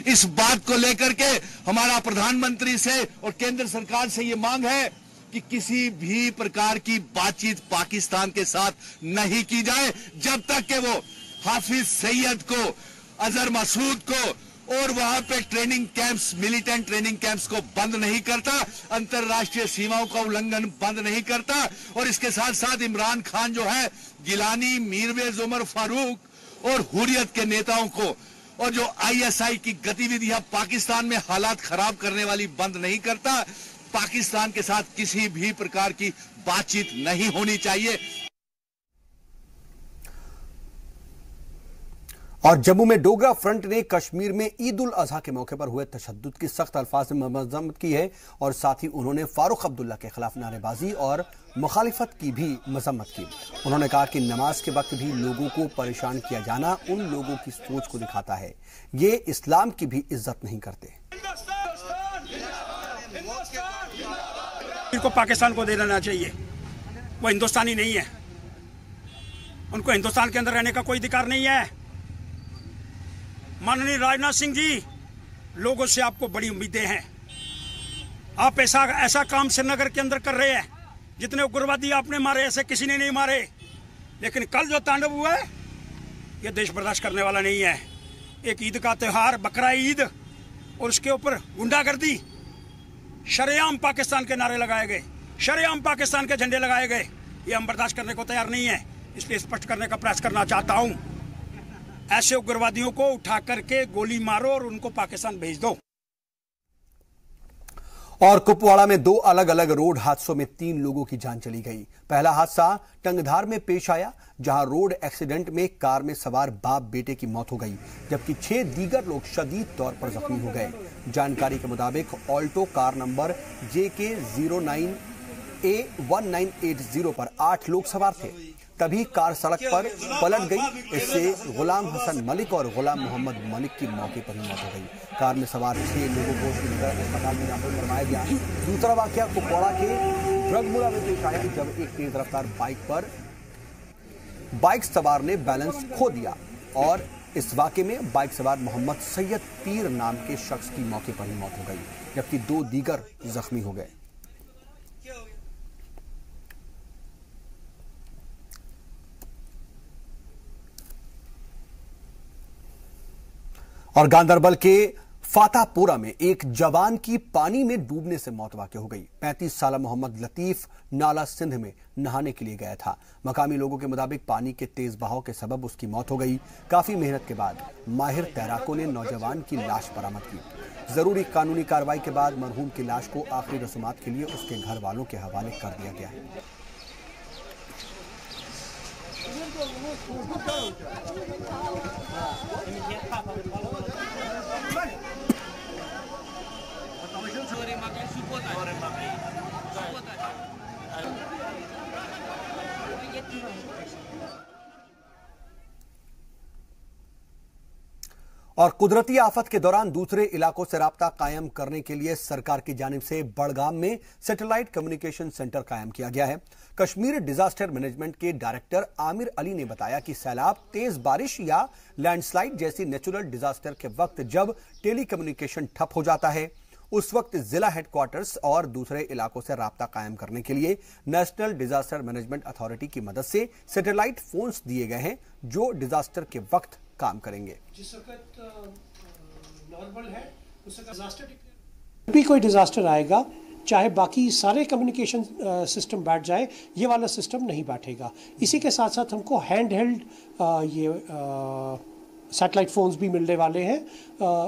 इस बात को लेकर के हमारा प्रधानमंत्री से और केंद्र सरकार से ये मांग है कि किसी भी प्रकार की बातचीत पाकिस्तान के साथ नहीं की जाए जब तक कि वो हाफिज सईद को, अजहर मसूद को और वहां पे training camps, militant training camps को बंद नहीं करता, अंतरराष्ट्रीय सीमाओं का उल्लंघन बंद नहीं करता। और इसके साथ साथ इमरान खान जो है गिलानी, मीरवेज उमर फारूक और हुर्रियत के नेताओं को और जो ISI की गतिविधियां पाकिस्तान में हालात खराब करने वाली बंद नहीं करता, पाकिस्तान के साथ किसी भी प्रकार की बातचीत नहीं होनी चाहिए। और जम्मू में डोगरा फ्रंट ने कश्मीर में ईद उल अजहा के मौके पर हुए तशद्दुद की सख्त अल्फाज में मजम्मत की है और साथ ही उन्होंने फारूक अब्दुल्ला के खिलाफ नारेबाजी और मुखालिफत की भी मजम्मत की। उन्होंने कहा कि नमाज के वक्त भी लोगों को परेशान किया जाना उन लोगों की सोच को दिखाता है, ये इस्लाम की भी इज्जत नहीं करते। को पाकिस्तान को दे देना चाहिए, वो हिंदुस्तानी नहीं है, उनको हिंदुस्तान के अंदर रहने का कोई अधिकार नहीं है। माननीय राजनाथ सिंह जी, लोगों से आपको बड़ी उम्मीदें हैं। आप ऐसा काम श्रीनगर के अंदर कर रहे हैं, जितने उग्रवादी आपने मारे ऐसे किसी ने नहीं मारे। लेकिन कल जो तांडव हुआ है, ये देश बर्दाश्त करने वाला नहीं है। एक ईद का त्यौहार बकरा ईद और उसके ऊपर गुंडागर्दी, शरेआम पाकिस्तान के नारे लगाए गए, शरेआम पाकिस्तान के झंडे लगाए गए, ये हम बर्दाश्त करने को तैयार नहीं है। इसलिए स्पष्ट करने का प्रयास करना चाहता हूं, ऐसे उग्रवादियों को उठा करके गोली मारो और उनको पाकिस्तान भेज दो। और कुपवाड़ा में 2 अलग अलग रोड हादसों में 3 लोगों की जान चली गई। पहला हादसा टंगधार में पेश आया, जहां रोड एक्सीडेंट में कार में सवार बाप बेटे की मौत हो गई, जबकि 6 दीगर लोग शदीद तौर पर जख्मी हो गए। जानकारी के मुताबिक ऑल्टो कार नंबर JK09A1980 पर 8 लोग सवार थे। तभी कार सड़क पर पलट गई। इससे गुलाम हसन मलिक और गुलाम मोहम्मद मलिक की मौके पर ही मौत हो गई। कार में सवार 6 लोगों को श्रीनगर अस्पताल में दाखिल करवाया गया। दूसरा वाकया कुपवाड़ा के ड्रगमुला में पेश आया, जब एक तेज रफ्तार बाइक सवार ने बैलेंस खो दिया और इस वाकये में बाइक सवार मोहम्मद सैयद पीर नाम के शख्स की मौके पर ही मौत हो गई, जबकि 2 दीगर जख्मी हो गए। और गांदरबल के फातापोरा में एक जवान की पानी में डूबने से मौत वाक़ हो गई। 35 साल मोहम्मद लतीफ नाला सिंध में नहाने के लिए गया था। मकामी लोगों के मुताबिक पानी के तेज बहाव के सबब उसकी मौत हो गई। काफी मेहनत के बाद माहिर तैराकों ने नौजवान की लाश बरामद की। जरूरी कानूनी कार्रवाई के बाद मरहूम की लाश को आखिरी रसूमात के लिए उसके घर वालों के हवाले कर दिया गया है। और कुदरती आफत के दौरान दूसरे इलाकों से राब्ता कायम करने के लिए सरकार की जानिब से बड़गाम में सैटेलाइट कम्युनिकेशन सेंटर कायम किया गया है। कश्मीर डिजास्टर मैनेजमेंट के डायरेक्टर आमिर अली ने बताया कि सैलाब, तेज बारिश या लैंडस्लाइड जैसी नेचुरल डिजास्टर के वक्त जब टेली कम्युनिकेशन ठप हो जाता है, उस वक्त जिला हेडक्वार्टर्स और दूसरे इलाकों से राब्ता कायम करने के लिए नेशनल डिजास्टर मैनेजमेंट अथॉरिटी की मदद से सैटेलाइट फोन्स दिए गए हैं, जो डिजास्टर के वक्त काम करेंगे। जिस वक्त नॉर्मल है उस वक्त डिजास्टर भी कोई डिजास्टर आएगा, चाहे बाकी सारे कम्युनिकेशन सिस्टम बैठ जाए, ये वाला सिस्टम नहीं बैठेगा। इसी के साथ साथ हमको हैंड हेल्ड ये सैटेलाइट फ़ोन्स भी मिलने वाले हैं,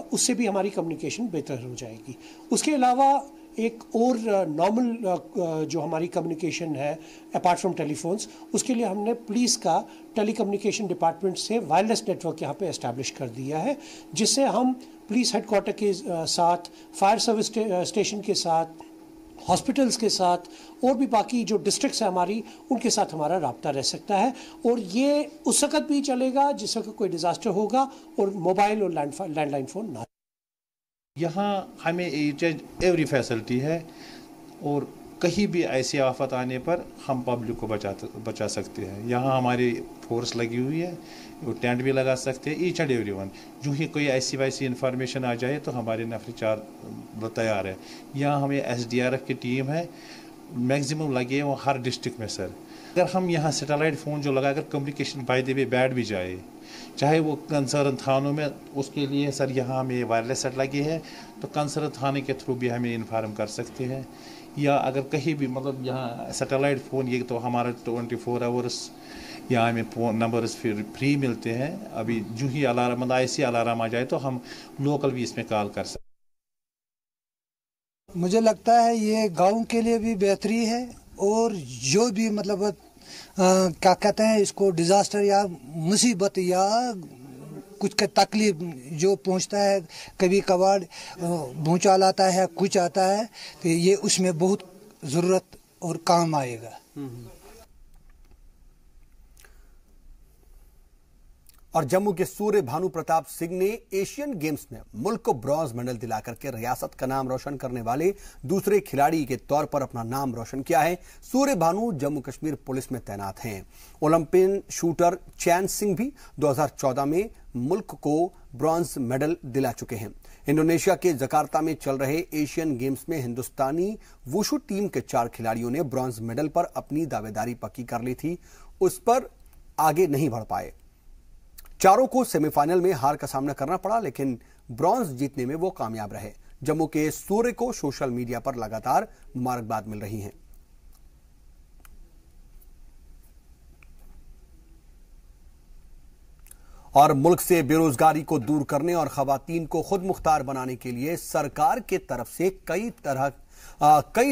उससे भी हमारी कम्युनिकेशन बेहतर हो जाएगी। उसके अलावा एक और नॉर्मल जो हमारी कम्युनिकेशन है अपार्ट फ्रॉम टेलीफोन्स, उसके लिए हमने पुलिस का टेली कम्युनिकेशन डिपार्टमेंट से वायरलेस नेटवर्क यहाँ पे एस्टैब्लिश कर दिया है, जिससे हम पुलिस हेडक्वार्टर के साथ, फायर सर्विस स्टेशन के साथ, हॉस्पिटल्स के साथ और भी बाकी जो डिस्ट्रिक्ट्स हैं हमारी, उनके साथ हमारा राब्ता रह सकता है। और ये उस वक्त भी चलेगा जिस वक्त कोई डिज़ास्टर होगा और मोबाइल और लैंडलाइन फ़ोन ना। यहाँ हमें एवरी फैसिलिटी है और कहीं भी ऐसी आफत आने पर हम पब्लिक को बचा सकते हैं। यहाँ हमारी फोर्स लगी हुई है, वो टेंट भी लगा सकते हैं, ईच एंड एवरी वन। जो ही कोई ऐसी वैसी इंफॉर्मेशन आ जाए तो हमारे नफरी 4 तैयार है। यहाँ हमें SDRF की टीम है, मैक्सिमम लगे वो हर डिस्ट्रिक्ट में सर। अगर हम यहाँ सैटेलाइट फ़ोन जो लगा कर कम्युनिकेशन बाय द वे बैठ भी जाए, चाहे वो कंसर्न थानों में, उसके लिए सर यहाँ हमें वायरलेस सेट लगे हैं, तो कंसर्न थाने के थ्रू भी हमें इन्फॉर्म कर सकते हैं। या अगर कहीं भी मतलब यहाँ सैटेलाइट फ़ोन, ये तो हमारा 24 आवर्स यहाँ हमें फ़ोन नंबर्स फिर फ्री मिलते हैं। अभी जो ही अलार्म, मतलब ऐसी अलार्म आ जाए तो हम लोकल भी इसमें कॉल कर सकते हैं। मुझे लगता है ये गांव के लिए भी बेहतरी है, और जो भी मतलब क्या कहते हैं इसको, डिज़ास्टर या मुसीबत या कुछ का तकलीफ जो पहुंचता है, कभी कभार भूचाल आता है, कुछ आता है, तो ये उसमें बहुत ज़रूरत और काम आएगा। और जम्मू के सूर्य भानु प्रताप सिंह ने एशियन गेम्स में मुल्क को ब्रॉन्ज मेडल दिलाकर के रियासत का नाम रोशन करने वाले दूसरे खिलाड़ी के तौर पर अपना नाम रोशन किया है। सूर्य भानु जम्मू कश्मीर पुलिस में तैनात हैं। ओलंपियन शूटर चैन सिंह भी 2014 में मुल्क को ब्रॉन्ज मेडल दिला चुके हैं। इंडोनेशिया के जकार्ता में चल रहे एशियन गेम्स में हिंदुस्तानी वुशु टीम के 4 खिलाड़ियों ने ब्रॉन्ज मेडल पर अपनी दावेदारी पक्की कर ली थी, उस पर आगे नहीं बढ़ पाए। चारों को सेमीफाइनल में हार का सामना करना पड़ा, लेकिन ब्रॉन्ज जीतने में वो कामयाब रहे। जम्मू के सूर्य को सोशल मीडिया पर लगातार मुबारकबाद मिल रही है। और मुल्क से बेरोजगारी को दूर करने और खवातीन को खुद मुख्तार बनाने के लिए सरकार के तरफ से कई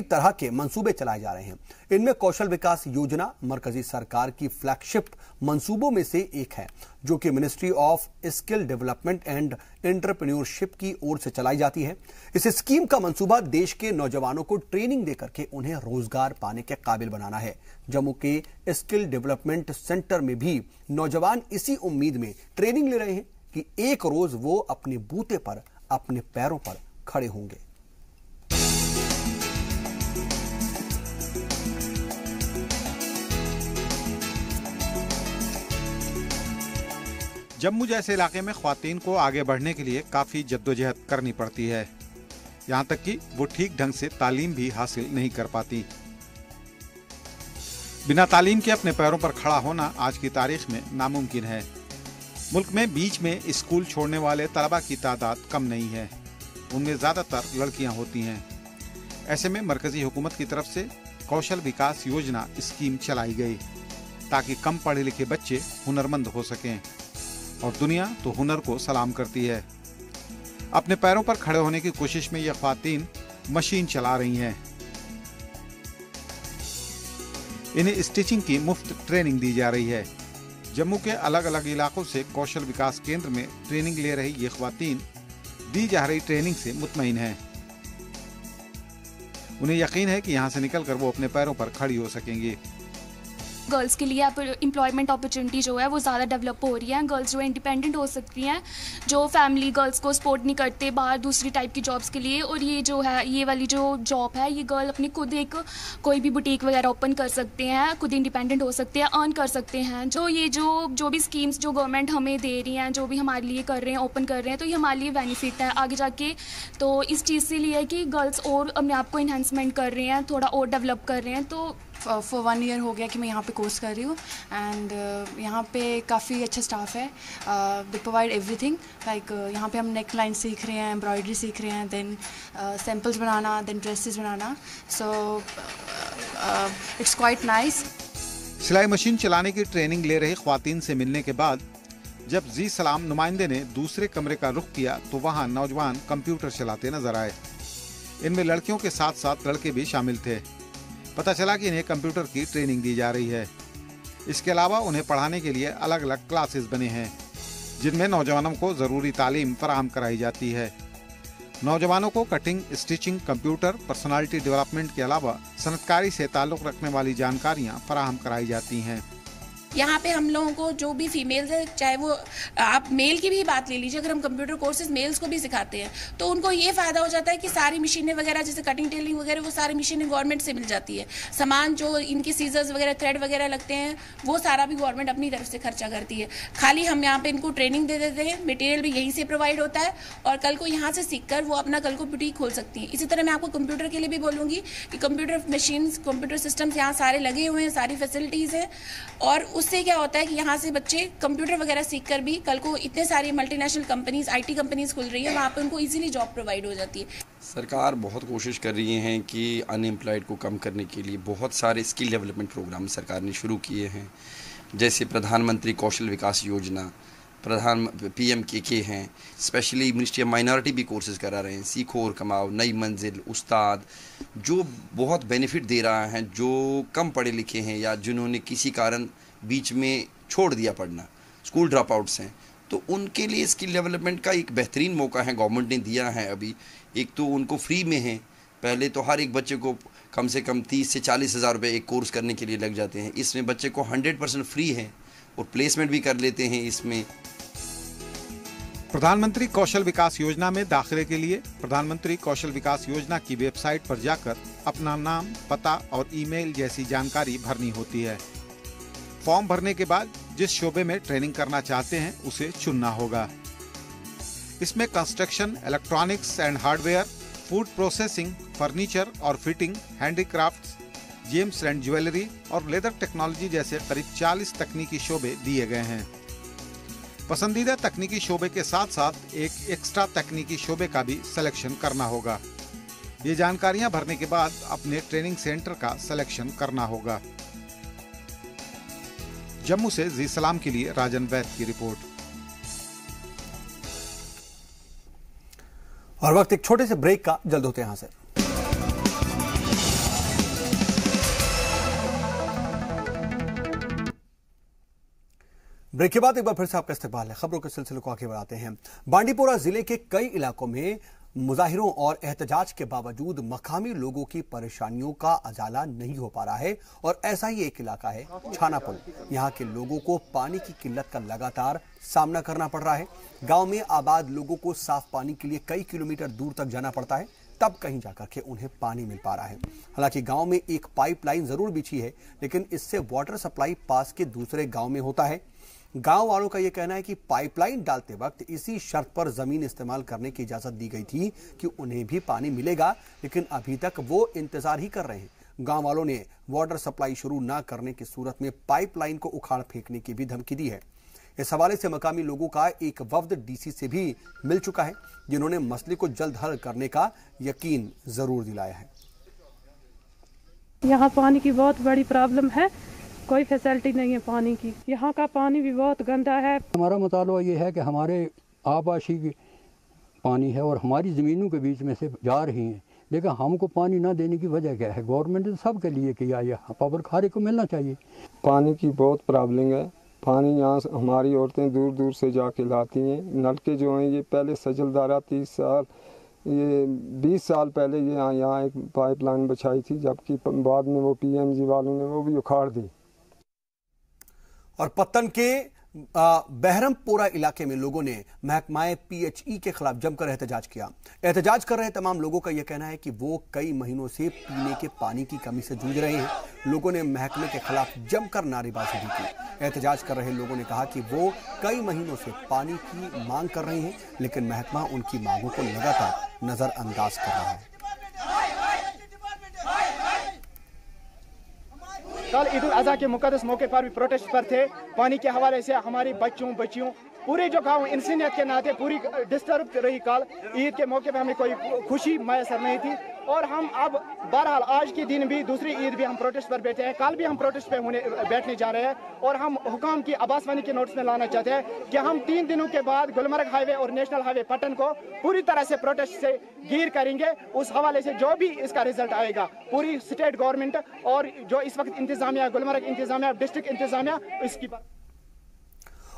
तरह के मंसूबे चलाए जा रहे हैं। इनमें कौशल विकास योजना मरकजी सरकार की फ्लैगशिप मंसूबों में से एक है, जो कि ministry of skill development and entrepreneurship की ओर से चलाई जाती है। इस स्कीम का मंसूबा देश के नौजवानों को ट्रेनिंग देकर के उन्हें रोजगार पाने के काबिल बनाना है। जम्मू के स्किल डेवलपमेंट सेंटर में भी नौजवान इसी उम्मीद में ट्रेनिंग ले रहे हैं कि एक रोज वो अपने बूते पर अपने पैरों पर खड़े होंगे। जम्मू जैसे इलाके में ख्वातीन को आगे बढ़ने के लिए काफ़ी जद्दोजहद करनी पड़ती है, यहाँ तक कि वो ठीक ढंग से तालीम भी हासिल नहीं कर पाती। बिना तालीम के अपने पैरों पर खड़ा होना आज की तारीख में नामुमकिन है। मुल्क में बीच में स्कूल छोड़ने वाले तलबा की तादाद कम नहीं है, उनमें ज़्यादातर लड़कियां होती हैं। ऐसे में मरकजी हुकूमत की तरफ से कौशल विकास योजना स्कीम चलाई गई ताकि कम पढ़े लिखे बच्चे हुनरमंद हो सकें, और दुनिया तो हुनर को सलाम करती है। अपने पैरों पर खड़े होने की कोशिश में ये ख्वातीन मशीन चला रही हैं। इन्हें स्टिचिंग की मुफ्त ट्रेनिंग दी जा रही है। जम्मू के अलग अलग इलाकों से कौशल विकास केंद्र में ट्रेनिंग ले रही ये ख्वातीन दी जा रही ट्रेनिंग से मुतमईन हैं। उन्हें यकीन है कि यहाँ से निकलकर वो अपने पैरों पर खड़ी हो सकेंगी। गर्ल्स के लिए एम्प्लॉयमेंट अपॉर्चुनिटी जो है वो ज़्यादा डेवलप हो रही है। गर्ल्स जो इंडिपेंडेंट हो सकती हैं, जो फैमिली गर्ल्स को सपोर्ट नहीं करते बाहर दूसरी टाइप की जॉब्स के लिए। और ये जो है, ये वाली जो जॉब है, ये गर्ल अपनी खुद एक कोई भी बुटीक वगैरह ओपन कर सकते हैं, खुद इंडिपेंडेंट हो सकते हैं, अर्न कर सकते हैं। जो भी स्कीम्स जो गवर्नमेंट हमें दे रही हैं, जो भी हमारे लिए कर रहे हैं, ओपन कर रहे हैं, तो ये हमारे लिए बेनिफिट है आगे जाके। तो इस चीज़ से लिए है कि गर्ल्स और अपने आप को इन्हेंसमेंट कर रहे हैं, थोड़ा और डेवलप कर रहे हैं। तो फॉर 1 ईयर हो गया कि मैं यहाँ पे कोर्स कर रही हूँ, एंड यहाँ पे काफ़ी अच्छा स्टाफ है। दे प्रोवाइड एवरीथिंग, लाइक यहाँ पे हम नेक लाइन सीख रहे हैं, एम्ब्रॉयडरी सीख रहे हैं, देन सैम्पल्स बनाना, देन ड्रेसेस बनाना। So it's quite nice. सिलाई मशीन चलाने की ट्रेनिंग ले रही ख्वातीन से मिलने के बाद जब जी सलाम नुमाइंदे ने दूसरे कमरे का रुख किया तो वहाँ नौजवान कंप्यूटर चलाते नजर आए। इनमें लड़कियों के साथ साथ लड़के भी शामिल थे। पता चला कि इन्हें कंप्यूटर की ट्रेनिंग दी जा रही है। इसके अलावा उन्हें पढ़ाने के लिए अलग अलग क्लासेस बने हैं, जिनमें नौजवानों को ज़रूरी तालीम फराहम कराई जाती है। नौजवानों को cutting, stitching, computer, personality development के अलावा सनतकारी से ताल्लुक़ रखने वाली जानकारियाँ फराहम कराई जाती हैं। यहाँ पे हम लोगों को जो भी फीमेल्स है, चाहे वो आप मेल की भी बात ले लीजिए, अगर हम कंप्यूटर कोर्सेज मेल्स को भी सिखाते हैं तो उनको ये फ़ायदा हो जाता है कि सारी मशीनें वगैरह जैसे कटिंग टेलिंग वगैरह वो सारी मशीनें गवर्नमेंट से मिल जाती है। सामान जो इनके सीजर्स वगैरह, थ्रेड वगैरह लगते हैं, वो सारा भी गवर्नमेंट अपनी तरफ से खर्चा करती है। खाली हम यहाँ पे इनको ट्रेनिंग दे देते हैं, मटेरियल भी यहीं से प्रोवाइड होता है, और कल को यहाँ से सीखकर वो अपना कल को बुटीक खोल सकती हैं। इसी तरह मैं आपको कंप्यूटर के लिए भी बोलूँगी कि कंप्यूटर मशीन्स, कंप्यूटर सिस्टम्स यहाँ सारे लगे हुए हैं, सारी फैसिलिटीज़ हैं, और उससे क्या होता है कि यहाँ से बच्चे कंप्यूटर वगैरह सीखकर भी कल को इतने सारी मल्टीनेशनल कंपनीज, IT कंपनीज खुल रही है, वहाँ पे उनको इजीली जॉब प्रोवाइड हो जाती है। सरकार बहुत कोशिश कर रही है कि अनएम्प्लॉयड को कम करने के लिए बहुत सारे स्किल डेवलपमेंट प्रोग्राम सरकार ने शुरू किए हैं, जैसे प्रधानमंत्री कौशल विकास योजना, PMKK हैं। स्पेशली मिनिस्ट्री ऑफ माइनॉरिटी भी कोर्सेज करा रहे हैं, सीखो और कमाओ, नई मंजिल, उस्ताद, जो बहुत बेनिफिट दे रहा है जो कम पढ़े लिखे हैं या जिन्होंने किसी कारण बीच में छोड़ दिया पढ़ना, स्कूल ड्रॉप आउट्स हैं, तो उनके लिए स्किल डेवलपमेंट का एक बेहतरीन मौका है, गवर्नमेंट ने दिया है। अभी एक तो उनको फ्री में है, पहले तो हर एक बच्चे को कम से कम 30 से 40 हज़ार रुपये एक कोर्स करने के लिए लग जाते हैं। इसमें बच्चे को 100% फ्री है और प्लेसमेंट भी कर लेते हैं इसमें। प्रधानमंत्री कौशल विकास योजना में दाखिले के लिए प्रधानमंत्री कौशल विकास योजना की वेबसाइट पर जाकर अपना नाम, पता और ईमेल जैसी जानकारी भरनी होती है। फॉर्म भरने के बाद जिस शोबे में ट्रेनिंग करना चाहते हैं उसे चुनना होगा। इसमें construction, electronics and hardware, food processing, furniture और fitting, handicrafts, gems and jewellery और लेदर टेक्नोलॉजी जैसे करीब 40 तकनीकी शोबे दिए गए हैं। पसंदीदा तकनीकी शोबे के साथ साथ एक एक्स्ट्रा तकनीकी शोबे का भी सिलेक्शन करना होगा। ये जानकारियां भरने के बाद अपने ट्रेनिंग सेंटर का सिलेक्शन करना होगा। जम्मू से जी सलाम के लिए राजन वैद की रिपोर्ट। और वक्त एक छोटे से ब्रेक का, जल्द होते हैं यहां से। ब्रेक के बाद एक बार फिर से आपका इस्तकबाल है। खबरों के सिलसिले को आगे बढ़ाते हैं। बांडीपोरा जिले के कई इलाकों में मुजाहिरों और एहतजाज के बावजूद मकामी लोगों की परेशानियों का अजाला नहीं हो पा रहा है और ऐसा ही एक इलाका है छानापुल। यहाँ के लोगों को पानी की किल्लत का लगातार सामना करना पड़ रहा है। गांव में आबाद लोगों को साफ पानी के लिए कई किलोमीटर दूर तक जाना पड़ता है, तब कहीं जाकर के उन्हें पानी मिल पा रहा है। हालांकि गांव में एक पाइपलाइन जरूर बिछी है, लेकिन इससे वाटर सप्लाई पास के दूसरे गांव में होता है। गांव वालों का यह कहना है कि पाइपलाइन डालते वक्त इसी शर्त पर जमीन इस्तेमाल करने की इजाजत दी गई थी कि उन्हें भी पानी मिलेगा, लेकिन अभी तक वो इंतजार ही कर रहे हैं। गांव वालों ने वाटर सप्लाई शुरू न करने की सूरत में पाइपलाइन को उखाड़ फेंकने की भी धमकी दी है। इस हवाले से मकामी लोगों का एक वफ्द डीसी से भी मिल चुका है, जिन्होंने मसले को जल्द हल करने का यकीन जरूर दिलाया है। यहाँ पानी की बहुत बड़ी प्रॉब्लम है, कोई फैसिलिटी नहीं है पानी की। यहाँ का पानी भी बहुत गंदा है। हमारा मुतालबा ये है कि हमारे आबाशी की पानी है और हमारी ज़मीनों के बीच में से जा रही हैं, लेकिन हमको पानी ना देने की वजह क्या है? गवर्नमेंट ने सब के लिए किया, यह पब्लिक खारे को मिलना चाहिए। पानी की बहुत प्रॉब्लम है। पानी यहाँ हमारी औरतें दूर दूर से जाके लाती हैं। नलके जो हैं ये पहले सजलदारा 30 साल, ये 20 साल पहले ये यहाँ एक पाइपलाइन बिछाई थी, जबकि बाद में वो PMG वालों ने वो भी उखाड़ दी। और पत्तन के बहरमपोरा इलाके में लोगों ने महकमाए PHE के खिलाफ जमकर एहतजाज किया। एहतजाज कर रहे तमाम लोगों का यह कहना है कि वो कई महीनों से पीने के पानी की कमी से जूझ रहे हैं। लोगों ने महकमे के खिलाफ जमकर नारेबाजी भी की। एहतजाज कर रहे लोगों ने कहा कि वो कई महीनों से पानी की मांग कर रहे हैं, लेकिन महकमा उनकी मांगों को लगातार नजरअंदाज कर रहा है। कल ईद उल अज़हा के मुकद्दस मौके पर भी प्रोटेस्ट पर थे। पानी के हवाले से हमारी बच्चियों पूरे जो गाँव इंसानियत के नाते पूरी डिस्टर्ब रही। कल ईद के मौके पर हमें कोई खुशी मैसर नहीं थी और हम अब बहरहाल आज के दिन भी दूसरी ईद भी हम प्रोटेस्ट पर बैठे हैं। कल भी हम प्रोटेस्ट पे बैठने जा रहे हैं और हम हुकाम की अब्बास वानी के नोटिस में लाना चाहते हैं कि हम 3 दिनों के बाद गुलमर्ग हाईवे और नेशनल हाईवे पटन को पूरी तरह से प्रोटेस्ट से गिर करेंगे। उस हवाले से जो भी इसका रिजल्ट आएगा, पूरी स्टेट गवर्नमेंट और जो इस वक्त इंतजामिया, गुलमर्ग इंतजामिया, डिस्ट्रिक्ट इंतजामिया, इसकी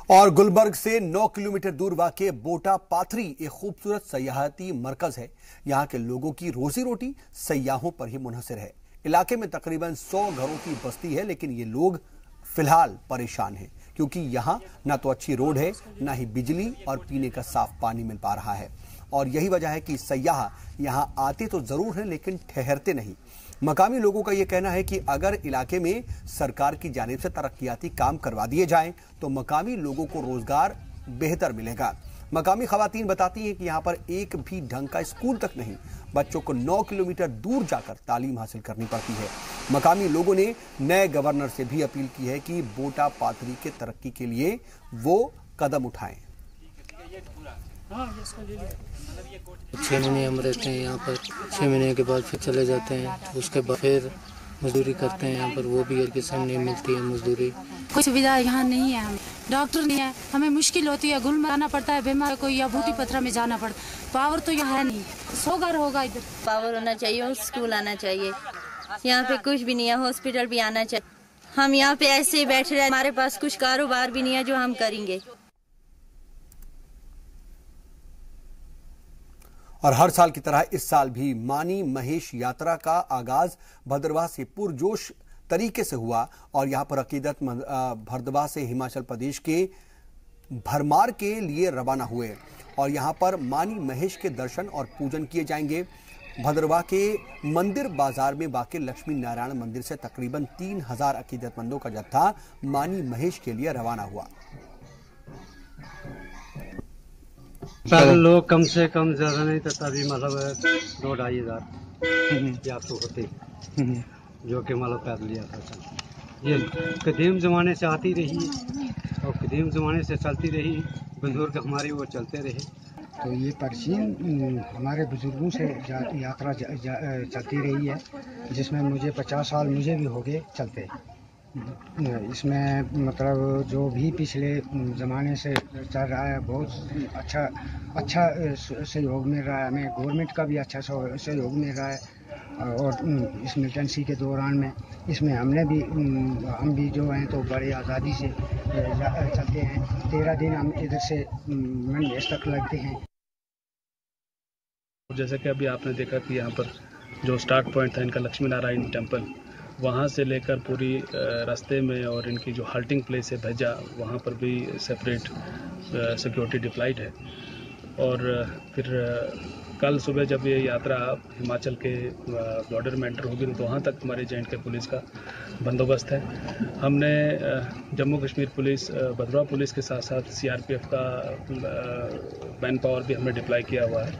और गुलबर्ग से 9 किलोमीटर दूर वाक़े बोटा पाथरी एक खूबसूरत सयाहती मरकज है। यहाँ के लोगों की रोजी रोटी सयाहों पर ही मुनहसर है। इलाके में तकरीबन 100 घरों की बस्ती है, लेकिन ये लोग फिलहाल परेशान हैं क्योंकि यहाँ ना तो अच्छी रोड है, ना ही बिजली और पीने का साफ पानी मिल पा रहा है। और यही वजह है कि सयाह यहाँ आते तो जरूर हैं, लेकिन ठहरते नहीं। मकामी लोगों का यह कहना है कि अगर इलाके में सरकार की जानिब से तरक्कियाती काम करवा दिए जाएं तो मकामी लोगों को रोजगार बेहतर मिलेगा। मकामी खवातीन बताती हैं कि यहाँ पर एक भी ढंग का स्कूल तक नहीं, बच्चों को 9 किलोमीटर दूर जाकर तालीम हासिल करनी पड़ती है। मकामी लोगों ने नए गवर्नर से भी अपील की है कि बोटा पाथरी के तरक्की के लिए वो कदम उठाएं। 6 महीने हम रहते हैं यहाँ पर, 6 महीने के बाद फिर चले जाते हैं। उसके बाद फिर मजदूरी करते हैं यहाँ पर, वो भी हर किस्म नहीं मिलती है मजदूरी। कोई सुविधा यहाँ नहीं है, हमें डॉक्टर नहीं है, हमें मुश्किल होती है। गुलमर्ग आना पड़ता है, बीमार कोई या भूती पथरा में जाना पड़ता। पावर तो यहाँ है नहीं, 100 घर होगा इधर। पावर होना चाहिए और स्कूल आना चाहिए। यहाँ पे कुछ भी नहीं है, हॉस्पिटल भी आना चाहिए। हम यहाँ पे ऐसे ही बैठे रहे, हमारे पास कुछ कारोबार भी नहीं है जो हम करेंगे। और हर साल की तरह इस साल भी मानी महेश यात्रा का आगाज भद्रवाह से पुरजोश तरीके से हुआ और यहां पर अकीदत भद्रवाह से हिमाचल प्रदेश के भरमार के लिए रवाना हुए और यहां पर मानी महेश के दर्शन और पूजन किए जाएंगे। भद्रवाह के मंदिर बाजार में वाक़ लक्ष्मी नारायण मंदिर से तकरीबन 3000 अकीदतमंदों का जत्था मानी महेश के लिए रवाना हुआ। पर लोग कम से कम ज्यादा नहीं तो तभी मतलब 2-2.5 हज़ार यात्रा होते जो कि मतलब पैदल यात्रा चलती। ये कदीम ज़माने से आती रही और कदीम ज़माने से चलती रही, बुजुर्ग हमारे वो चलते रहे। तो ये प्राचीन हमारे बुजुर्गों से यात्रा चलती रही है, जिसमें मुझे 50 साल मुझे भी हो गए चलते। इसमें मतलब जो भी पिछले ज़माने से चल रहा है बहुत अच्छा सहयोग मिल रहा है हमें, गवर्नमेंट का भी अच्छा सहयोग मिल रहा है। और इस मिलिटेंसी के दौरान में इसमें हम भी जो हैं तो बड़े आज़ादी से चलते हैं। 13 दिन हम इधर से मंडेस तक लगते हैं। जैसे कि अभी आपने देखा कि यहाँ पर जो स्टार्ट पॉइंट था इनका लक्ष्मी नारायण टेम्पल, वहाँ से लेकर पूरी रास्ते में और इनकी जो हाल्टिंग प्लेस है भेजा, वहाँ पर भी सेपरेट सिक्योरिटी डिप्लॉयड है। और फिर कल सुबह जब ये यात्रा हिमाचल के बॉर्डर में एंटर होगी तो वहाँ तक हमारे J&K पुलिस का बंदोबस्त है। हमने जम्मू कश्मीर पुलिस, भद्रवाह पुलिस के साथ साथ CRPF का मैन पावर भी हमने डिप्लॉय किया हुआ है।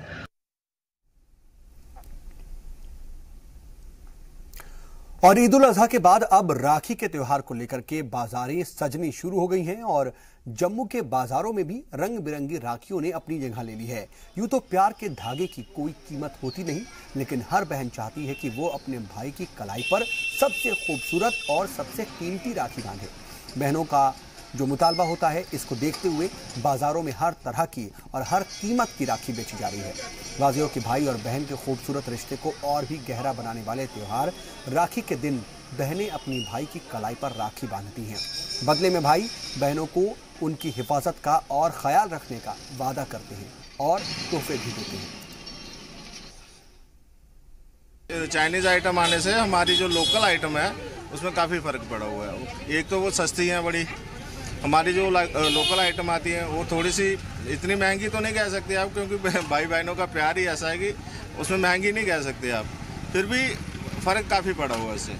और ईद उल अजहा के बाद अब राखी के त्योहार को लेकर के बाजारें सजनी शुरू हो गई हैं और जम्मू के बाजारों में भी रंग बिरंगी राखियों ने अपनी जगह ले ली है। यूं तो प्यार के धागे की कोई कीमत होती नहीं, लेकिन हर बहन चाहती है कि वो अपने भाई की कलाई पर सबसे खूबसूरत और सबसे कीमती राखी बांधे। बहनों का जो मुतालबा होता है, इसको देखते हुए बाजारों में हर तरह की और हर कीमत की राखी बेची जा रही है। वाज़ेह कि भाई और बहन के खूबसूरत रिश्ते को और भी गहरा बनाने वाले त्योहार राखी के दिन बहनें अपनी भाई की कलाई पर राखी बांधती हैं। बदले में भाई बहनों को उनकी हिफाजत का और ख्याल रखने का वादा करते हैं और तोहफे भी देते हैं। चाइनीज आइटम आने से हमारी जो लोकल आइटम है उसमें काफ़ी फ़र्क पड़ा हुआ है। एक तो वो सस्ती हैं बड़ी, हमारी जो लोकल आइटम आती है वो थोड़ी सी इतनी महंगी तो नहीं कह सकते आप, क्योंकि भाई बहनों का प्यार ही ऐसा है कि उसमें महंगी नहीं कह सकते आप, फिर भी फ़र्क काफ़ी पड़ा हुआ है इससे।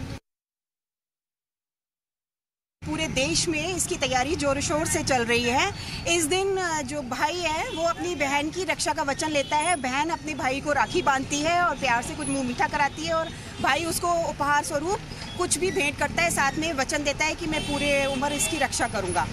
पूरे देश में इसकी तैयारी जोर शोर से चल रही है। इस दिन जो भाई है वो अपनी बहन की रक्षा का वचन लेता है। बहन अपने भाई को राखी बांधती है और प्यार से कुछ मुंह मीठा कराती है और भाई उसको उपहार स्वरूप कुछ भी भेंट करता है, साथ में वचन देता है कि मैं पूरे उम्र इसकी रक्षा करूंगा।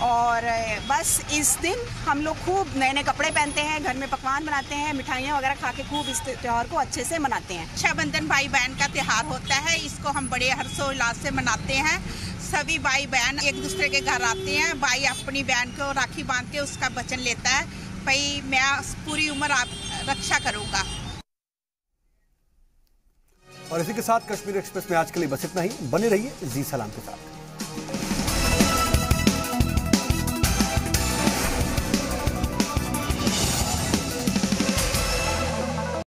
और बस इस दिन हम लोग खूब नए नए कपड़े पहनते हैं, घर में पकवान बनाते हैं, मिठाइयाँ वगैरह खा के खूब इस त्यौहार को अच्छे से मनाते हैं। रक्षाबंधन भाई बहन का त्यौहार होता है, इसको हम बड़े हर्षोल्लास से मनाते हैं। सभी भाई बहन एक दूसरे के घर आते हैं, भाई अपनी बहन को राखी बांध के उसका वचन लेता है, भाई मैं पूरी उम्र आप रक्षा करूँगा। और इसी के साथ कश्मीर एक्सप्रेस में आज के लिए बस इतना ही। बने रहिए जी सलाम के साथ।